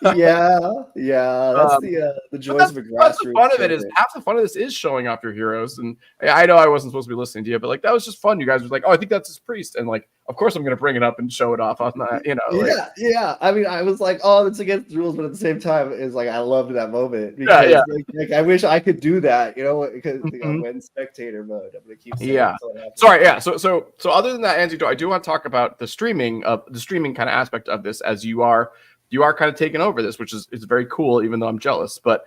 Yeah. That's the joys of a That's the grassroots fun of it. Is tournament. half the fun of this is showing off your heroes. And I know I wasn't supposed to be listening to you, but like that was just fun. You guys were like, oh, I think that's his priest, and like, of course, I'm gonna bring it up and show it off on that. You know, like, Yeah. I mean, I was like, oh, that's against the rules, but at the same time, it's like I loved that moment because like, I wish I could do that, because when spectator mode, I'm gonna keep saying it until it happens. Sorry, yeah. So other than that, Angie, I do want to talk about the streaming kind of aspect of this, as you are kind of taking over this, which is very cool, even though I'm jealous. But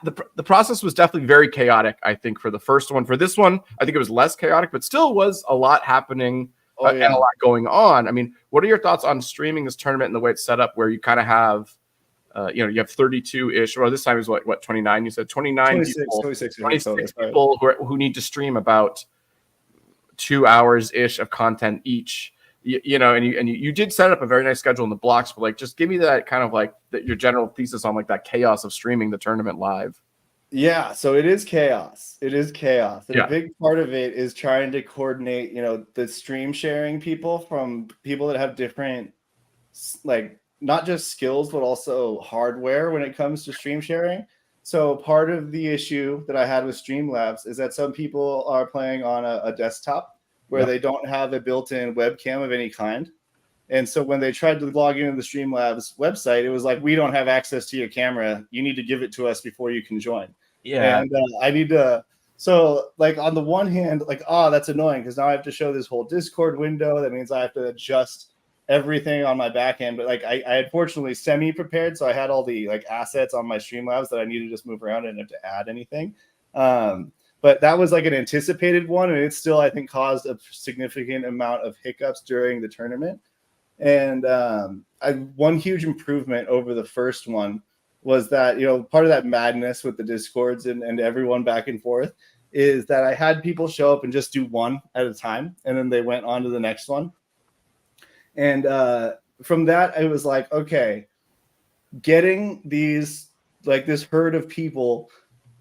the process was definitely very chaotic, I think, for the first one. For this one, I think it was less chaotic, but still was a lot happening and a lot going on. I mean, what are your thoughts on streaming this tournament and the way it's set up, where you kind of have, you have 32-ish, or this time is what 29? You said 26 people who need to stream about 2 hours-ish of content each. And you did set up a very nice schedule in the blocks, but like, just give me that kind of like your general thesis on like that chaos of streaming the tournament live. Yeah, so it is chaos. And a big part of it is trying to coordinate, the stream sharing people from people that have different, like, not just skills, but also hardware when it comes to stream sharing. So part of the issue that I had with Streamlabs is that some people are playing on a desktop where they don't have a built-in webcam of any kind. And so when they tried to log into the Streamlabs website, it was like, we don't have access to your camera. You need to give it to us before you can join. Yeah. And I need to, so like on the one hand, like, that's annoying because now I have to show this whole Discord window. That means I have to adjust everything on my back end. But like I had fortunately semi-prepared. So I had all the like assets on my Streamlabs that I need to just move around and have to add anything. But that was like an anticipated one. And it still, I think, caused a significant amount of hiccups during the tournament. And one huge improvement over the first one was that, part of that madness with the Discords and everyone back and forth is that I had people show up and just do one at a time. And then they went on to the next one. And from that, I was like, okay, getting these, like this herd of people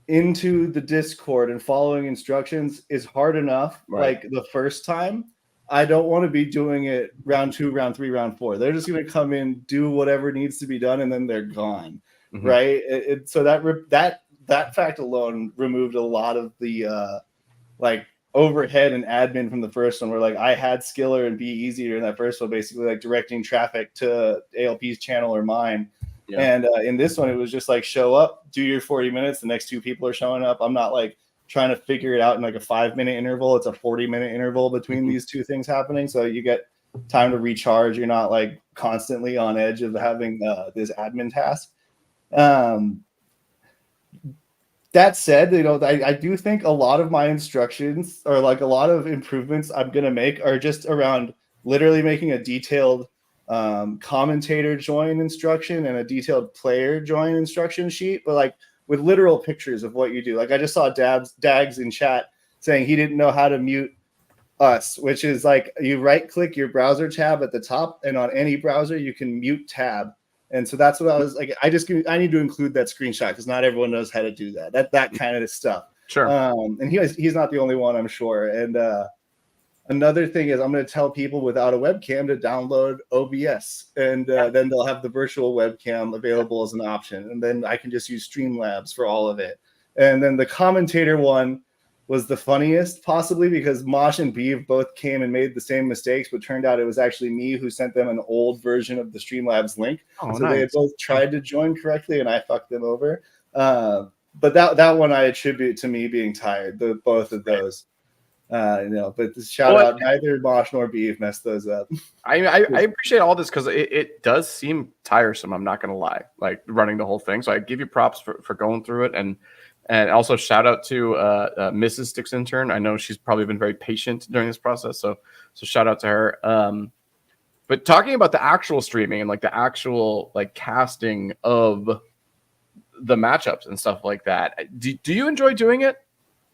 into the Discord and following instructions is hard enough. Right. Like the first time, I don't want to be doing it round 2, round 3, round 4. They're just going to come in, do whatever needs to be done, and then they're gone. Mm-hmm. Right. So that fact alone removed a lot of the like overhead and admin from the first one, where like I had Skiller and Be Easier in that first one, basically like directing traffic to ALP's channel or mine. Yeah. And in this one, it was just like, show up, do your 40 minutes. The next 2 people are showing up. I'm not like trying to figure it out in like a 5-minute interval. It's a 40-minute interval between these 2 things happening. So you get time to recharge. You're not like constantly on edge of having this admin task. That said, I do think a lot of my instructions, or like a lot of improvements I'm going to make, are just around literally making a detailed commentator join instruction and a detailed player join instruction sheet, but like with literal pictures of what you do. Like I just saw Dags in chat saying he didn't know how to mute us, which is like you right click your browser tab at the top, and on any browser you can mute tab. And so that's what I was like, I need to include that screenshot because not everyone knows how to do that kind of stuff. Sure. And he's not the only one, I'm sure. And another thing is I'm going to tell people without a webcam to download OBS, and then they'll have the virtual webcam available as an option. And then I can just use Streamlabs for all of it. And then the commentator one was the funniest, possibly because Mosh and Beeve both came and made the same mistakes, but turned out it was actually me who sent them an old version of the Streamlabs link. So nice. They had both tried to join correctly, and I fucked them over. But that one I attribute to me being tired, both of those. But shout out, neither Mosh nor Beeve messed those up. I appreciate all this because it does seem tiresome. I'm not going to lie, like running the whole thing. So I give you props for going through it. And also shout out to Mrs. StycksIntern. I know she's probably been very patient during this process. So shout out to her. But talking about the actual streaming and like the actual like casting of the matchups and stuff like that, do you enjoy doing it?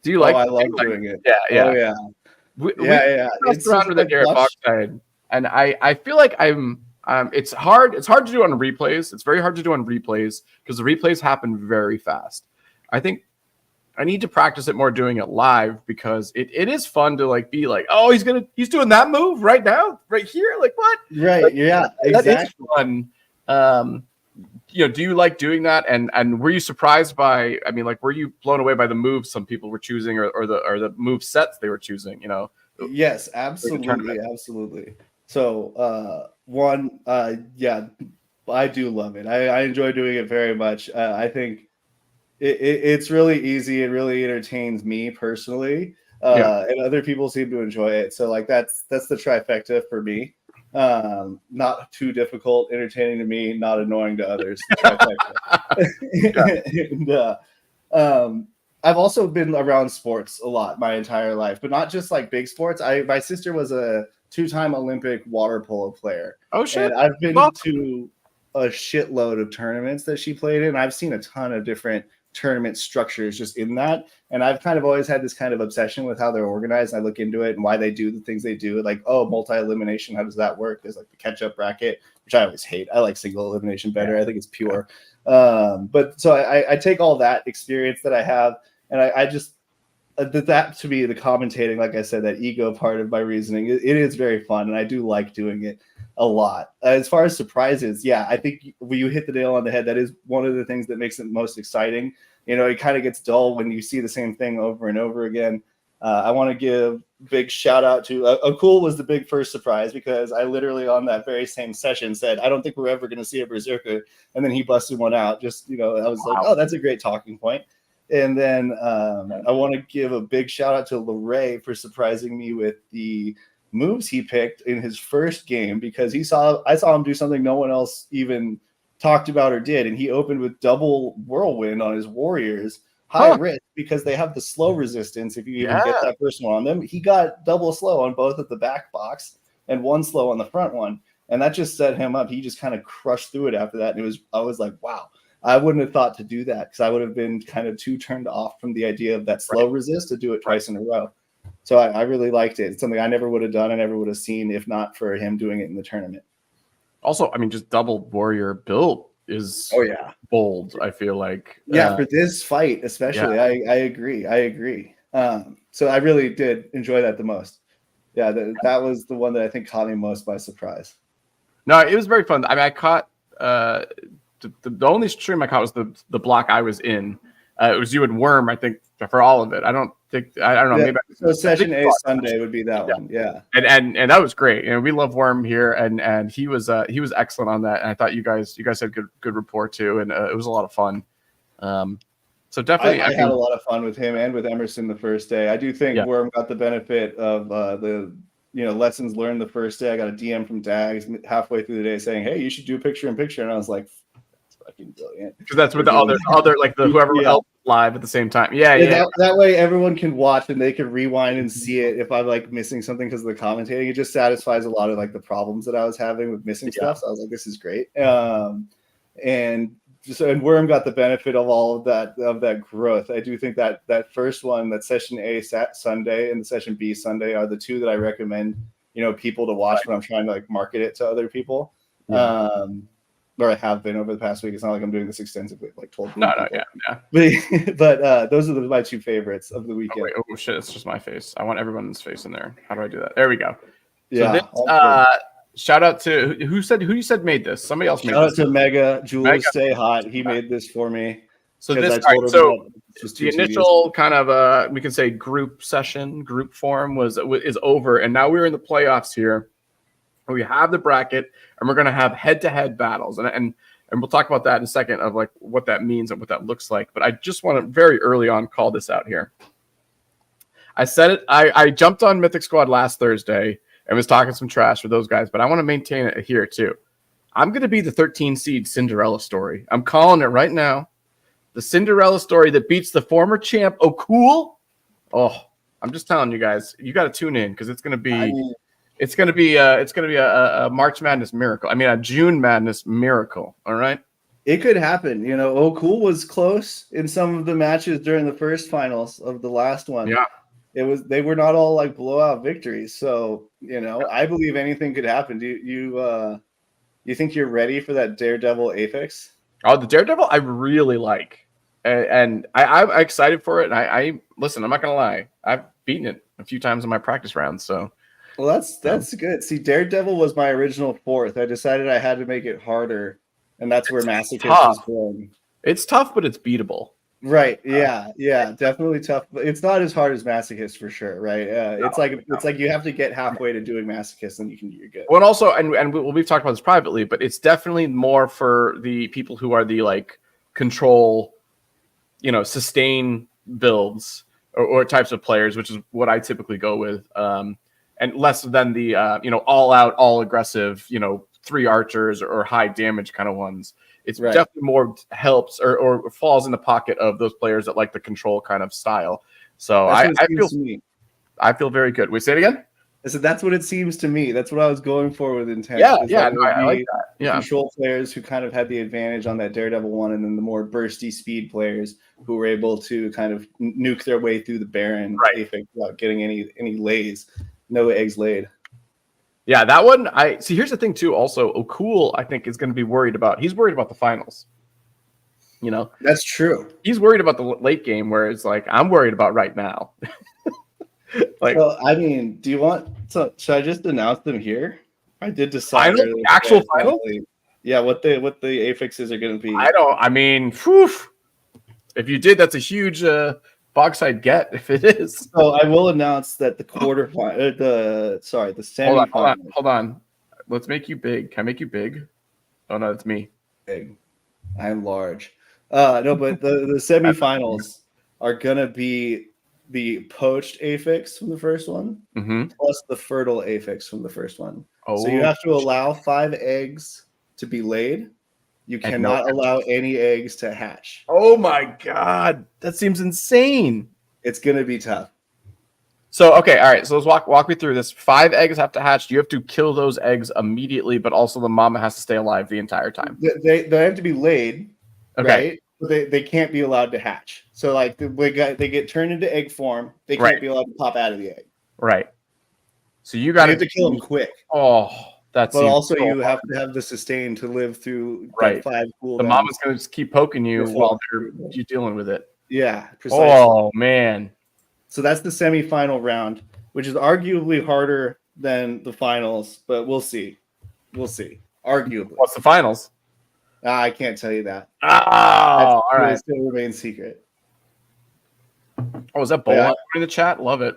Do you like? I love doing it. Yeah. Oh yeah. We messed around with it here at Bogside, and I feel like it's hard to do on replays. It's very hard to do on replays because the replays happen very fast. I think I need to practice it more doing it live, because it is fun to like be like, oh, he's doing that move right now, right here. Like what? Right. Like, Yeah, that exactly. is fun. Do you like doing that? And were you surprised by, I mean, like, were you blown away by the moves some people were choosing, or the move sets they were choosing, Yes, absolutely. Absolutely. So, yeah, I do love it. I enjoy doing it very much. I think it's really easy. It really entertains me personally. And other people seem to enjoy it. So like that's the trifecta for me. Not too difficult, entertaining to me, not annoying to others. And, I've also been around sports a lot my entire life, but not just like big sports. My sister was a 2-time Olympic water polo player. Oh shit! And I've been to a shitload of tournaments that she played in. I've seen a ton of different tournament structures just in that, and I've kind of always had this kind of obsession with how they're organized. I look into it and why they do the things they do, like, oh, multi-elimination, how does that work? There's like the catch-up bracket, which I always hate. I like single elimination better. I think it's pure. But so I take all that experience that I have, and I just that to me, the commentating, like I said, that ego part of my reasoning, it is very fun, and I do like doing it a lot. As far as surprises, yeah, I think you hit the nail on the head. That is one of the things that makes it most exciting. It kind of gets dull when you see the same thing over and over again. I want to give big shout out to Cool was the big first surprise, because I literally on that very same session said, I don't think we're ever going to see a berserker, and then he busted one out. Just I was like, oh, that's a great talking point. And then I want to give a big shout out to Larray for surprising me with the moves he picked in his first game, because I saw him do something no one else even talked about or did, and he opened with double whirlwind on his warriors, high risk, because they have the slow resistance if you even get that first one on them. He got double slow on both of the back box and one slow on the front one, and that just set him up. He just kind of crushed through it after that, and I was like, wow. I wouldn't have thought to do that, because I would have been kind of too turned off from the idea of that slow resist to do it twice in a row. So I really liked it. It's something I never would have done. I never would have seen if not for him doing it in the tournament. Also, I mean, just double warrior build is bold, I feel like. For this fight especially, I agree. So I really did enjoy that the most. Yeah, that was the one that I think caught me most by surprise. No, it was very fun. I mean, I caught the only stream I caught was the block I was in. It was you and Worm, I think, for all of it. I don't know. Yeah, maybe so session A Sunday would be that one. Yeah. And that was great. We love Worm here, and he was excellent on that. And I thought you guys had good rapport too, and it was a lot of fun. So definitely, I had a lot of fun with him and with Emerson the first day. I do think Worm got the benefit of the lessons learned the first day. I got a DM from Dags halfway through the day saying, "Hey, you should do picture in picture," and I was like, fucking brilliant, because that's with the other like the whoever else live at the same time. That way everyone can watch and they can rewind and see it if I'm like missing something because of the commentating. It just satisfies a lot of like the problems that I was having with missing stuff. So I was like, this is great. And Worm got the benefit of all of that growth. I do think that first one, that session A Sunday and the session B Sunday, are the two that I recommend people to watch when I'm trying to like market it to other people. Or I have been over the past week. It's not like I'm doing this extensively, like told. But those are my two favorites of the weekend. Oh shit! It's just my face. I want everyone's face in there. How do I do that? There we go. Yeah. So shout out to who you said made this. Somebody else made this. Shout out to Mega Jules. Stay hot. He made this for me. So the initial kind of we can say group form is over, and now we're in the playoffs here. We have the bracket, and we're going to have head-to-head battles, and we'll talk about that in a second of like what that means and what that looks like. But I just want to very early on call this out here. I said it. I jumped on Mythic Squad last Thursday and was talking some trash for those guys, but I want to maintain it here too. I'm going to be the 13 seed Cinderella story. I'm calling it right now. The Cinderella story that beats the former champ. Oh, cool. Oh, I'm just telling you guys, you got to tune in because it's going to be. It's going to be a March Madness miracle. I mean, a June Madness miracle. All right. It could happen. Oh, cool was close in some of the matches during the first finals of the last one. Yeah. They were not all like blowout victories. So, I believe anything could happen. Do you think you're ready for that Daredevil Aphex? Oh, the Daredevil I really like. and I'm excited for it. And I listen. I'm not gonna lie. I've beaten it a few times in my practice rounds. So, well, that's good. See, Daredevil was my original 4th. I decided I had to make it harder, and that's where Masochist was born. It's tough, but it's beatable. Right. Yeah. Definitely tough. But it's not as hard as Masochist for sure. Right. It's like you have to get halfway to doing Masochist, and you're good. Well, and also, and we've talked about this privately, but it's definitely more for the people who are the like control, sustain builds or types of players, which is what I typically go with, and less than the all out, all aggressive, 3 archers or high damage kind of ones. It's definitely more helps or falls in the pocket of those players that like the control kind of style. So I feel very good. We say it again. I said that's what it seems to me. That's what I was going for with intent. Yeah, I like that. Yeah, control players who kind of had the advantage on that Daredevil one, and then the more bursty speed players who were able to kind of nuke their way through the Baron without getting any lays, no eggs laid. Yeah, that one. I see. Here's the thing too. Also, O'Cool, I think, is going to be worried about. He's worried about the finals. That's true. He's worried about the late game, where it's like I'm worried about right now. Well, I mean, do you want? So should I just announce them here? I did decide actual final. Yeah, what the affixes are going to be. I mean, if you did, that's a huge Bogside get if it is. So I will announce that the quarterfinal, the semifinal. Hold on. Let's make you big. Can I make you big? Oh no, it's me. Big. I'm large. No, but the semifinals are gonna be the poached affix from the first one, plus the fertile affix from the first one. So you have to allow 5 eggs to be laid. You cannot allow any eggs to hatch. Oh my god, that seems insane. It's gonna be tough. So okay, all right. So let's walk me through this. 5 eggs have to hatch. You have to kill those eggs immediately, but also the mama has to stay alive the entire time. They have to be laid, right? But they can't be allowed to hatch. So like they get turned into egg form. They can't be allowed to pop out of the egg. Right. So you got to kill them quick. Oh, that's. But also you have to have the sustain to live through 5 cooldowns. The mama's going to just keep poking you while you're dealing with it. Yeah, precisely. Oh man. So that's the semifinal round, which is arguably harder than the finals, but we'll see. Arguably. What's the finals? I can't tell you that. Oh, all right. It still remains secret. Oh, is that Bolon in the chat? Love it.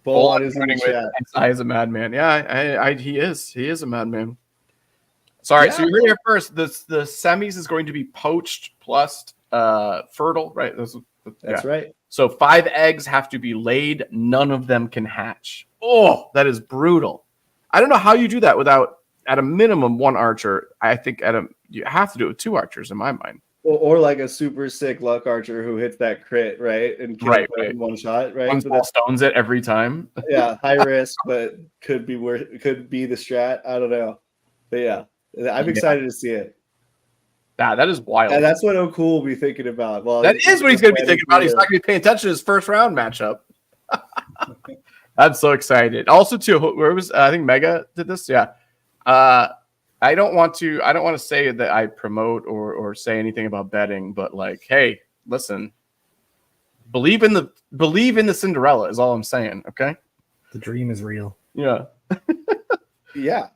Bolon is in the chat. I is a madman. Yeah, he is. He is a madman. Sorry, so you're here first. The semis is going to be poached plus fertile, right? That's right. So 5 eggs have to be laid. None of them can hatch. Oh, that is brutal. I don't know how you do that without, at a minimum, 1 archer. I think you have to do it with 2 archers in my mind. Or like a super sick luck archer who hits that crit, right? And kills it in 1 shot, right? One ball stones it every time. Yeah, high risk, but could be the strat. I don't know. But yeah, I'm excited to see it. That is wild. And that's what O'Cool will be thinking about. Well, that is what he's going to be thinking about. He's not going to be paying attention to his first round matchup. I'm so excited. Also, too, where was I think Mega did this? Yeah. I don't want to say that I promote or say anything about betting, but like, hey, listen, believe in the Cinderella is all I'm saying. Okay. The dream is real. Yeah. Yeah.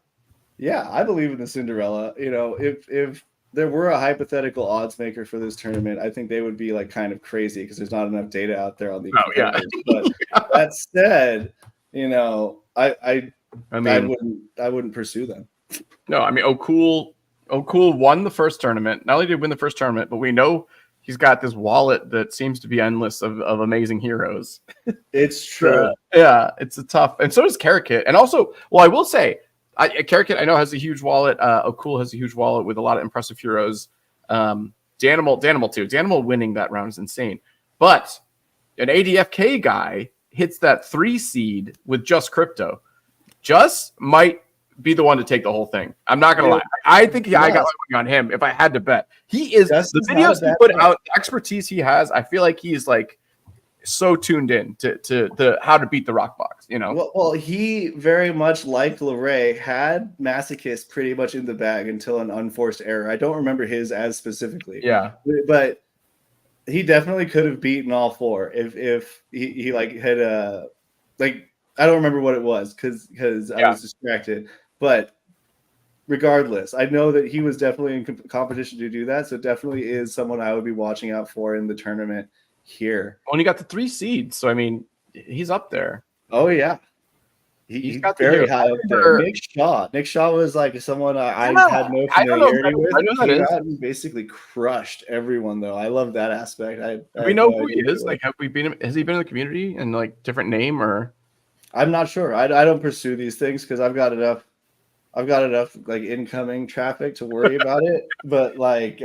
I believe in the Cinderella. If there were a hypothetical odds maker for this tournament, I think they would be like kind of crazy because there's not enough data out there on the. Oh yeah. But that said, I wouldn't pursue them. No, I mean O'Cool won the first tournament. Not only did he win the first tournament, but we know he's got this wallet that seems to be endless of amazing heroes. It's true. Yeah, it's a tough, and so does Carrot Kid. And also, well, I will say, Carrot Kid I know has a huge wallet. O'Cool has a huge wallet with a lot of impressive heroes. Danimal too. Danimal winning that round is insane. But an ADFK guy hits that 3 seed with just crypto. Just might be the one to take the whole thing. I'm not gonna lie. I think I got my money on him if I had to bet. He is the videos he put out, the expertise he has. I feel like he's like so tuned in to the how to beat the rock box. Well, he very much like Leray had Masochist pretty much in the bag until an unforced error. I don't remember his as specifically. Yeah, but he definitely could have beaten all 4 if he like had like I don't remember what it was because I was distracted. But regardless, I know that he was definitely in competition to do that. So definitely is someone I would be watching out for in the tournament here. Well, he got the 3 seeds, so I mean, he's up there. Oh yeah. He's got very high up there. Nick Shaw was like someone I had no familiarity with. I know that is. Out and basically crushed everyone, though. I love that aspect. Do we know who he is? Like, has he been in the community and like different name or? I'm not sure. I don't pursue these things because I've got enough like incoming traffic to worry about it. But like,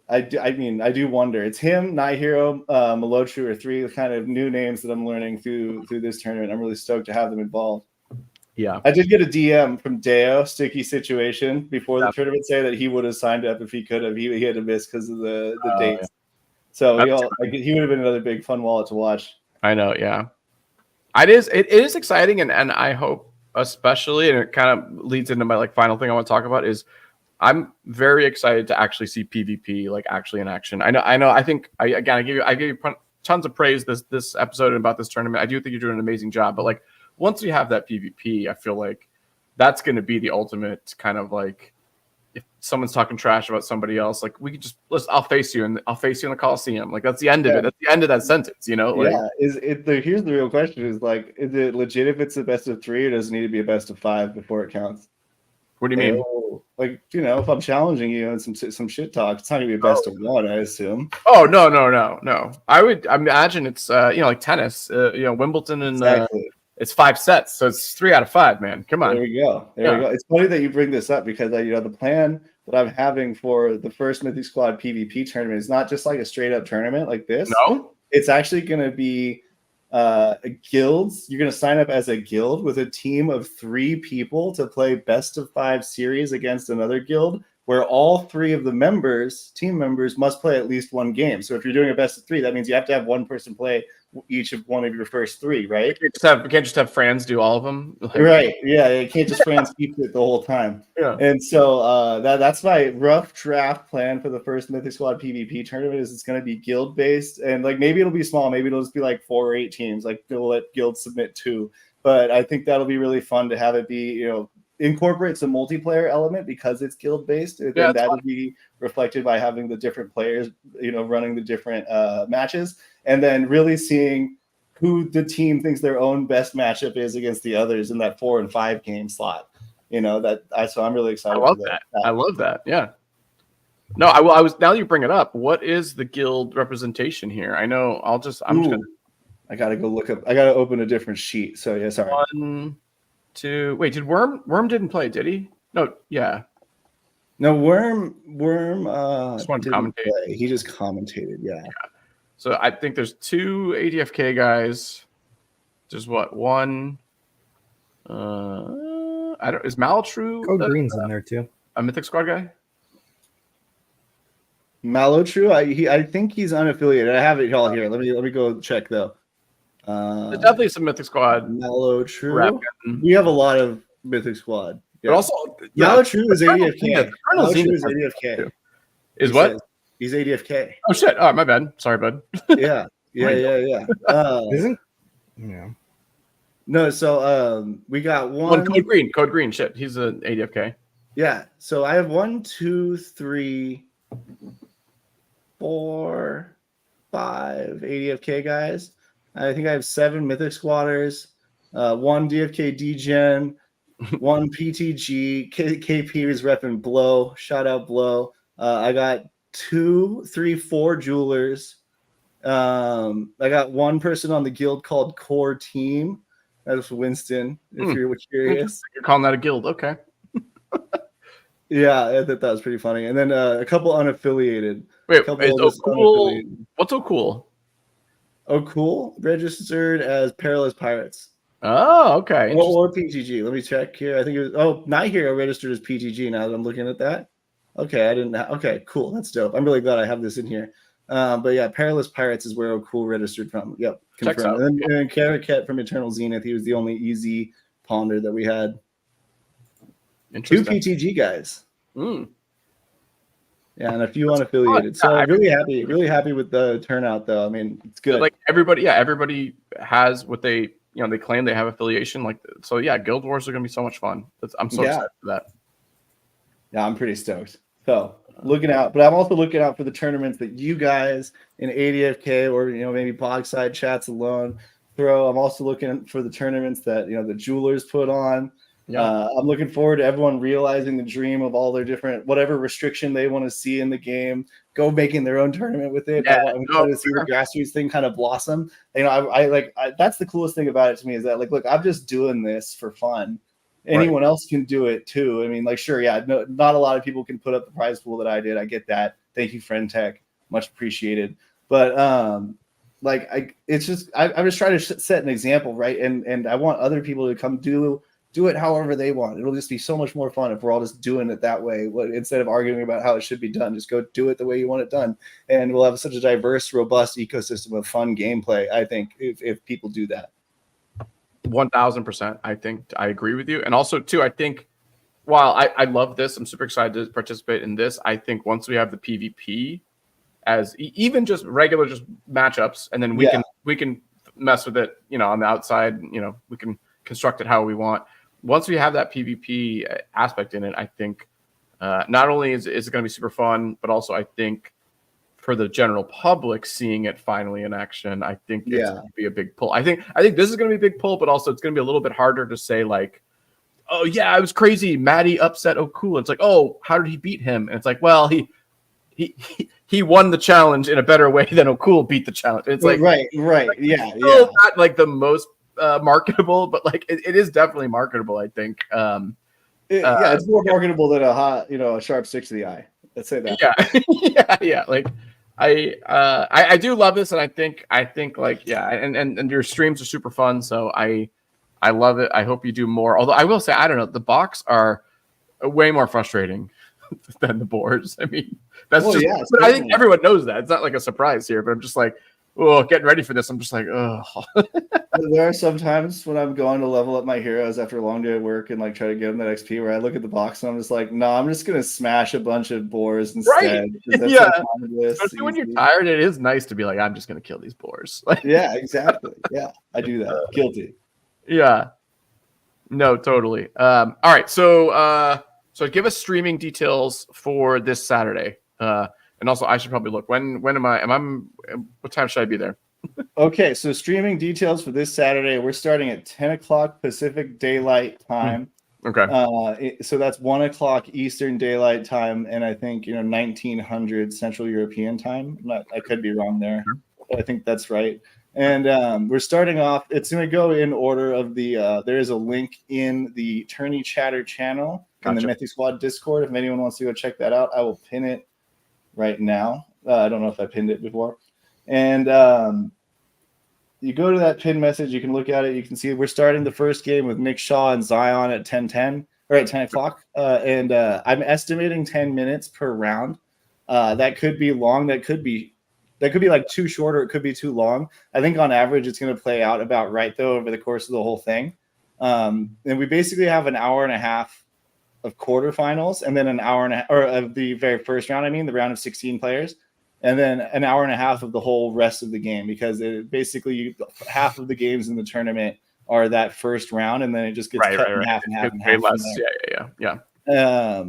I do wonder. It's him, Night Hero, Malotru are 3 kind of new names that I'm learning through this tournament. I'm really stoked to have them involved. Yeah. I did get a DM from Deo, Sticky Situation, before the tournament say that he would have signed up if he could have. He had to miss because of the dates. Yeah. So he would have been another big fun wallet to watch. I know, yeah. It is exciting, and I hope especially, and it kind of leads into my like final thing I want to talk about is I'm very excited to actually see PvP like actually in action. I know. I think I give you tons of praise this episode and about this tournament. I do think you're doing an amazing job. But like once we have that PvP, I feel like that's going to be the ultimate kind of like if someone's talking trash about somebody else, like we could just I'll face you in the Coliseum. Like that's the end of it. That's the end of that sentence. You know? Like, here's the real question: is like is it legit if it's a best of 3, or does it need to be a best of 5 before it counts? What do you mean? Like, if I'm challenging you and some shit talk, it's not gonna be a best of 1, I assume. Oh no. I imagine it's like tennis, Wimbledon and exactly. It's 5 sets, so it's 3 out of 5, man. Come on. There we go. There we go. It's funny that you bring this up because the plan that I'm having for the first Mythic Squad PvP tournament is not just like a straight up tournament like this. No, it's actually gonna be guilds. You're going to sign up as a guild with a team of 3 people to play best of 5 series against another guild where all 3 of the team members must play at least 1 game. So if you're doing a best of 3, that means you have to have one person play each of one of your first 3, right? You can't just have Franz do all of them. Right. Yeah. You can't just Franz keep it the whole time. Yeah. And so that's my rough draft plan for the first Mythic Squad PvP tournament is it's going to be guild based. And like, maybe it'll be small. Maybe it'll just be like 4 or 8 teams. Like they'll let guilds submit 2. But I think that'll be really fun to have it be, incorporates a multiplayer element because it's guild based. And that'll be reflected by having the different players, running the different matches. And then really seeing who the team thinks their own best matchup is against the others in that 4 and 5 game slot. So I'm really excited. I love that. I love that. Yeah. No, I was. Now that you bring it up, what is the guild representation here? I know. I gotta go look up. I gotta open a different sheet. So yeah, sorry. 1, 2. Wait, did Worm didn't play? Did he? No. Yeah. No, Worm. Just one commentate. Play. He just commentated. Yeah. So I think there's 2 ADFK guys. There's one. Is Malotru? Code Green's in there too. A Mythic Squad guy. Malotru, I think he's unaffiliated. I have it all here. Let me go check though. There's definitely some Mythic Squad. Malotru. We have a lot of Mythic Squad. Yeah. But also, Malotru is ADFK. Malotru is ADFK. Is what? He's ADFK. Oh shit! Oh, my bad. Sorry, bud. Yeah. Isn't? Yeah. No, so we got one Code Green. Shit, he's an ADFK. Yeah. So I have 1, 2, 3, 4, 5 ADFK guys. I think I have 7 Mythic Squatters, 1 DFK DGen, 1 PTG. KP is repping Blow. Shout out Blow. I got 2, 3, 4 Jewelers. I got 1 person on the guild called Core Team. That's Winston, if you're curious. You're calling that a guild. Okay. Yeah, I thought that was pretty funny. And then a couple unaffiliated. Wait, what's O'Cool? O'Cool registered as Perilous Pirates. Oh, okay. Or PTG. Let me check here. I think it was Night Hero registered as PTG now that I'm looking at that. Okay, I didn't okay, cool. That's dope. I'm really glad I have this in here. But yeah, Perilous Pirates is where O'Cool registered from. Yep, confirmed. And then Karaket from Eternal Zenith. He was the only easy ponder that we had. 2 PTG guys. Yeah, and a few unaffiliated. So really happy with the turnout, though. I mean, it's good. Like everybody has what they they claim they have affiliation. Like so, yeah. Guild Wars are gonna be so much fun. I'm so excited for that. Yeah, I'm pretty stoked. So looking out, but I'm also looking out for the tournaments that you guys in ADFK or maybe Bogside chats alone throw. I'm also looking for the tournaments that the Jewelers put on. Yeah. I'm looking forward to everyone realizing the dream of all their different whatever restriction they want to see in the game. Go making their own tournament with it. Yeah, I'm excited to see the grassroots thing kind of blossom. I that's the coolest thing about it to me is that look, I'm just doing this for fun. Anyone else can do it too. I mean, sure, yeah, no, not a lot of people can put up the prize pool that I did. I get that. Thank you, Friend Tech, much appreciated. But I'm just trying to set an example, right? And I want other people to come do it however they want. It'll just be so much more fun if we're all just doing it that way. Instead of arguing about how it should be done, just go do it the way you want it done. And we'll have such a diverse, robust ecosystem of fun gameplay, I think, if people do that. 1000%. I think I agree with you. And also, too, I think while I love this, I'm super excited to participate in this. I think once we have the PvP as even just regular matchups, and then we can mess with it, on the outside, we can construct it how we want. Once we have that PvP aspect in it, I think not only is it going to be super fun, but also I think for the general public seeing it finally in action, I think it's going to be a big pull. I think this is going to be a big pull, but also it's going to be a little bit harder to say like, oh yeah, I was crazy. Maddie upset O'Cool. It's like, oh, how did he beat him? And it's like, well, he won the challenge in a better way than O'Cool beat the challenge. It's like right, like, yeah. Not like the most marketable, but like it is definitely marketable. I think. It's more marketable than a hot, a sharp stick to the eye. Let's say that. Yeah. Like I do love this, and I think like and your streams are super fun. So I love it. I hope you do more. Although I will say, I don't know, the box are way more frustrating than the boars. I mean, but I think everyone knows that. It's not like a surprise here, but I'm just like, oh, getting ready for this. I'm just like, oh. There are some times when I'm going to level up my heroes after a long day of work and try to give them that XP where I look at the box and I'm just like, no, I'm just gonna smash a bunch of boars instead. Right. Yeah. Especially when you're tired, it is nice to be like, I'm just gonna kill these boars. Yeah, exactly. Yeah, I do that. Guilty. Yeah. No, totally. All right. So give us streaming details for this Saturday. And also I should probably look. When what time should I be there? Okay, so streaming details for this Saturday. We're starting at 10 o'clock Pacific Daylight Time. Okay. So that's 1 o'clock Eastern Daylight Time, and I think 1900 Central European Time. I could be wrong there, but I think that's right. And we're starting off. It's going to go in order of the. There is a link in the Tourney Chatter channel in the Mythic Squad Discord. If anyone wants to go check that out, I will pin it right now. I don't know if I pinned it before. And you go to that pin message, you can look at it, you can see we're starting the first game with Nick Shaw and Zion at 10:10 or at 10 o'clock. And I'm estimating 10 minutes per round. That could be long, that could be like too short, or it could be too long. I think on average it's going to play out about right though over the course of the whole thing. And we basically have an hour and a half of quarterfinals, and then an hour and a half, or of the very first round, the round of 16 players. And then an hour and a half of the whole rest of the game, because half of the games in the tournament are that first round, and then it just gets cut in half and half and half. Yeah.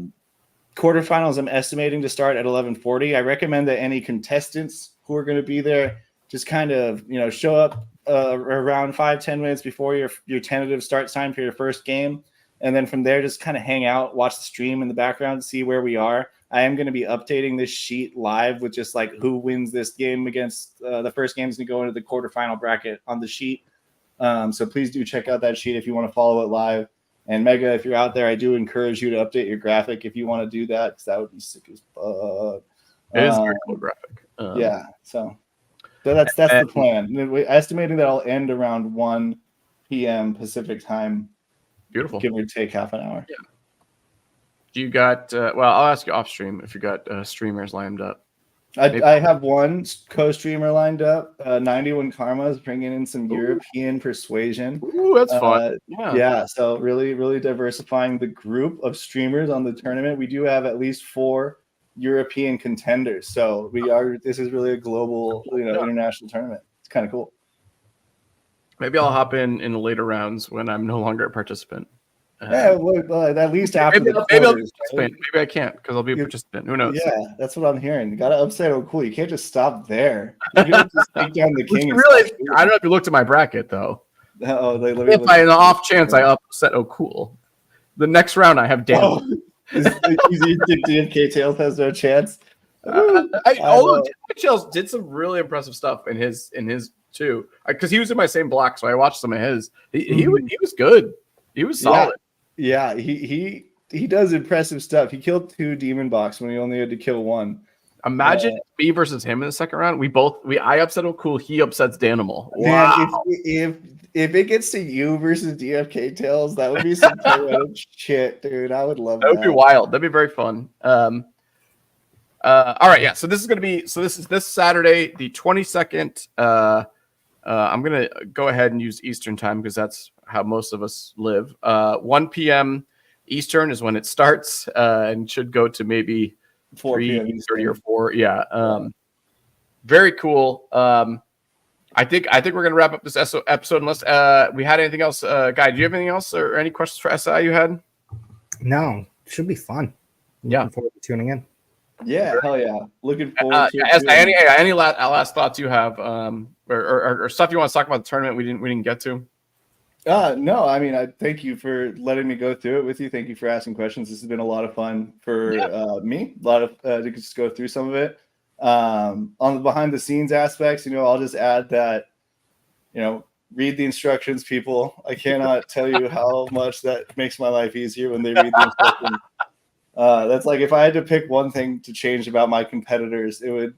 Quarterfinals, I'm estimating to start at 11:40. I recommend that any contestants who are going to be there just kind of show up around 5-10 minutes before your tentative start time for your first game, and then from there just kind of hang out, watch the stream in the background, see where we are. I am going to be updating this sheet live with just who wins this game against the first game is going to go into the quarterfinal bracket on the sheet. So please do check out that sheet if you want to follow it live. And Mega, if you're out there, I do encourage you to update your graphic if you want to do that, because that would be sick as fuck. It is a very cool graphic. So that's the plan. We're estimating that I'll end around 1 p.m. Pacific time. Beautiful. Give or take half an hour. Yeah. Do you got? I'll ask you off stream if you got streamers lined up. I have one co-streamer lined up. 91 Karma is bringing in some European persuasion. Ooh, that's fun. Yeah. So really, really diversifying the group of streamers on the tournament. We do have at least 4 European contenders. So this is really a global, international tournament. It's kind of cool. Maybe I'll hop in the later rounds when I'm no longer a participant. Well, at least after maybe the maybe I'll quarters, be maybe I can't because I'll be a participant. Who knows? Yeah, that's what I'm hearing. You got to upset cool. You can't just stop there. You can't just take down the king. I don't know if you looked at my bracket though. If I, in the off chance I upset O'Cool, the next round I have Dan. You think DFK Tails has no chance? Tails did some really impressive stuff in his too, because he was in my same block, so I watched some of his. He was good. He was solid. Yeah, he does impressive stuff. He killed 2 demon box when he only had to kill 1. Imagine me versus him in the second round. I upset O'Cool, he upsets Danimal. Wow. Man, if it gets to you versus DFK Tails, that would be some shit, dude. I would love that. That would be wild. That'd be very fun. All right, yeah. So this is this Saturday, the 22nd. I'm gonna go ahead and use Eastern time because that's how most of us live. 1 p.m. Eastern is when it starts, and should go to maybe 4 p.m. 3:30 or 4. Yeah. Very cool. I think we're gonna wrap up this episode unless we had anything else. Guy, do you have anything else or any questions for SI you had? No, should be fun. Yeah. Looking forward to tuning in. Yeah, hell yeah. Looking forward to it. Any last thoughts you have, or stuff you want to talk about the tournament we didn't get to? No, I mean, I thank you for letting me go through it with you. Thank you for asking questions. This has been a lot of fun for me. A lot of to just go through some of it. On the behind the scenes aspects, I'll just add that, read the instructions, people. I cannot tell you how much that makes my life easier when they read the instructions. That's like if I had to pick one thing to change about my competitors, it would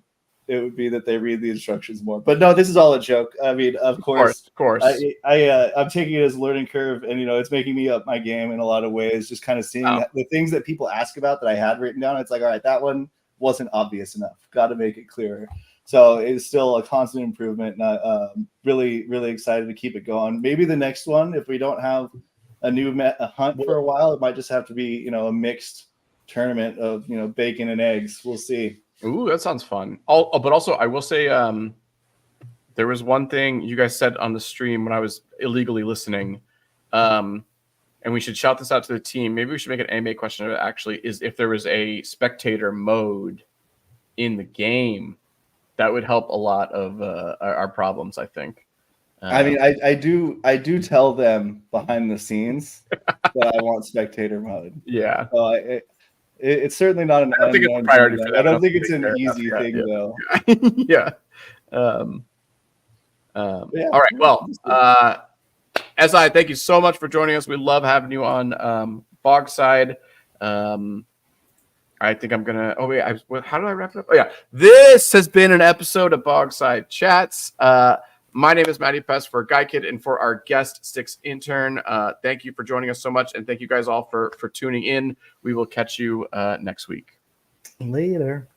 be that they read the instructions more. But no, this is all a joke. I mean, of course. I'm taking it as a learning curve, and it's making me up my game in a lot of ways. Just kind of seeing the things that people ask about that I had written down. It's like, all right, that one wasn't obvious enough. Got to make it clearer. So it's still a constant improvement. And really, really excited to keep it going. Maybe the next one, if we don't have a new hunt for a while, it might just have to be a mixed tournament of bacon and eggs. We'll see. Ooh, that sounds fun. But also I will say there was one thing you guys said on the stream when I was illegally listening, and we should shout this out to the team. Maybe we should make an AMA question of it, actually, is if there was a spectator mode in the game. That would help a lot of our problems, I think. I mean, I do tell them behind the scenes that I want spectator mode. Yeah. So it's certainly not an I don't think it's a priority for that. I don't think it's an easy thing, though. Yeah. All right. Well, SI, thank you so much for joining us. We love having you on Bogside. I think I'm going to... Oh, wait. How do I wrap it up? Oh, yeah. This has been an episode of Bogside Chats. My name is Matty Pest for Guy Kid and for our guest, StycksIntern. Thank you for joining us so much, and thank you guys all for tuning in. We will catch you next week. Later.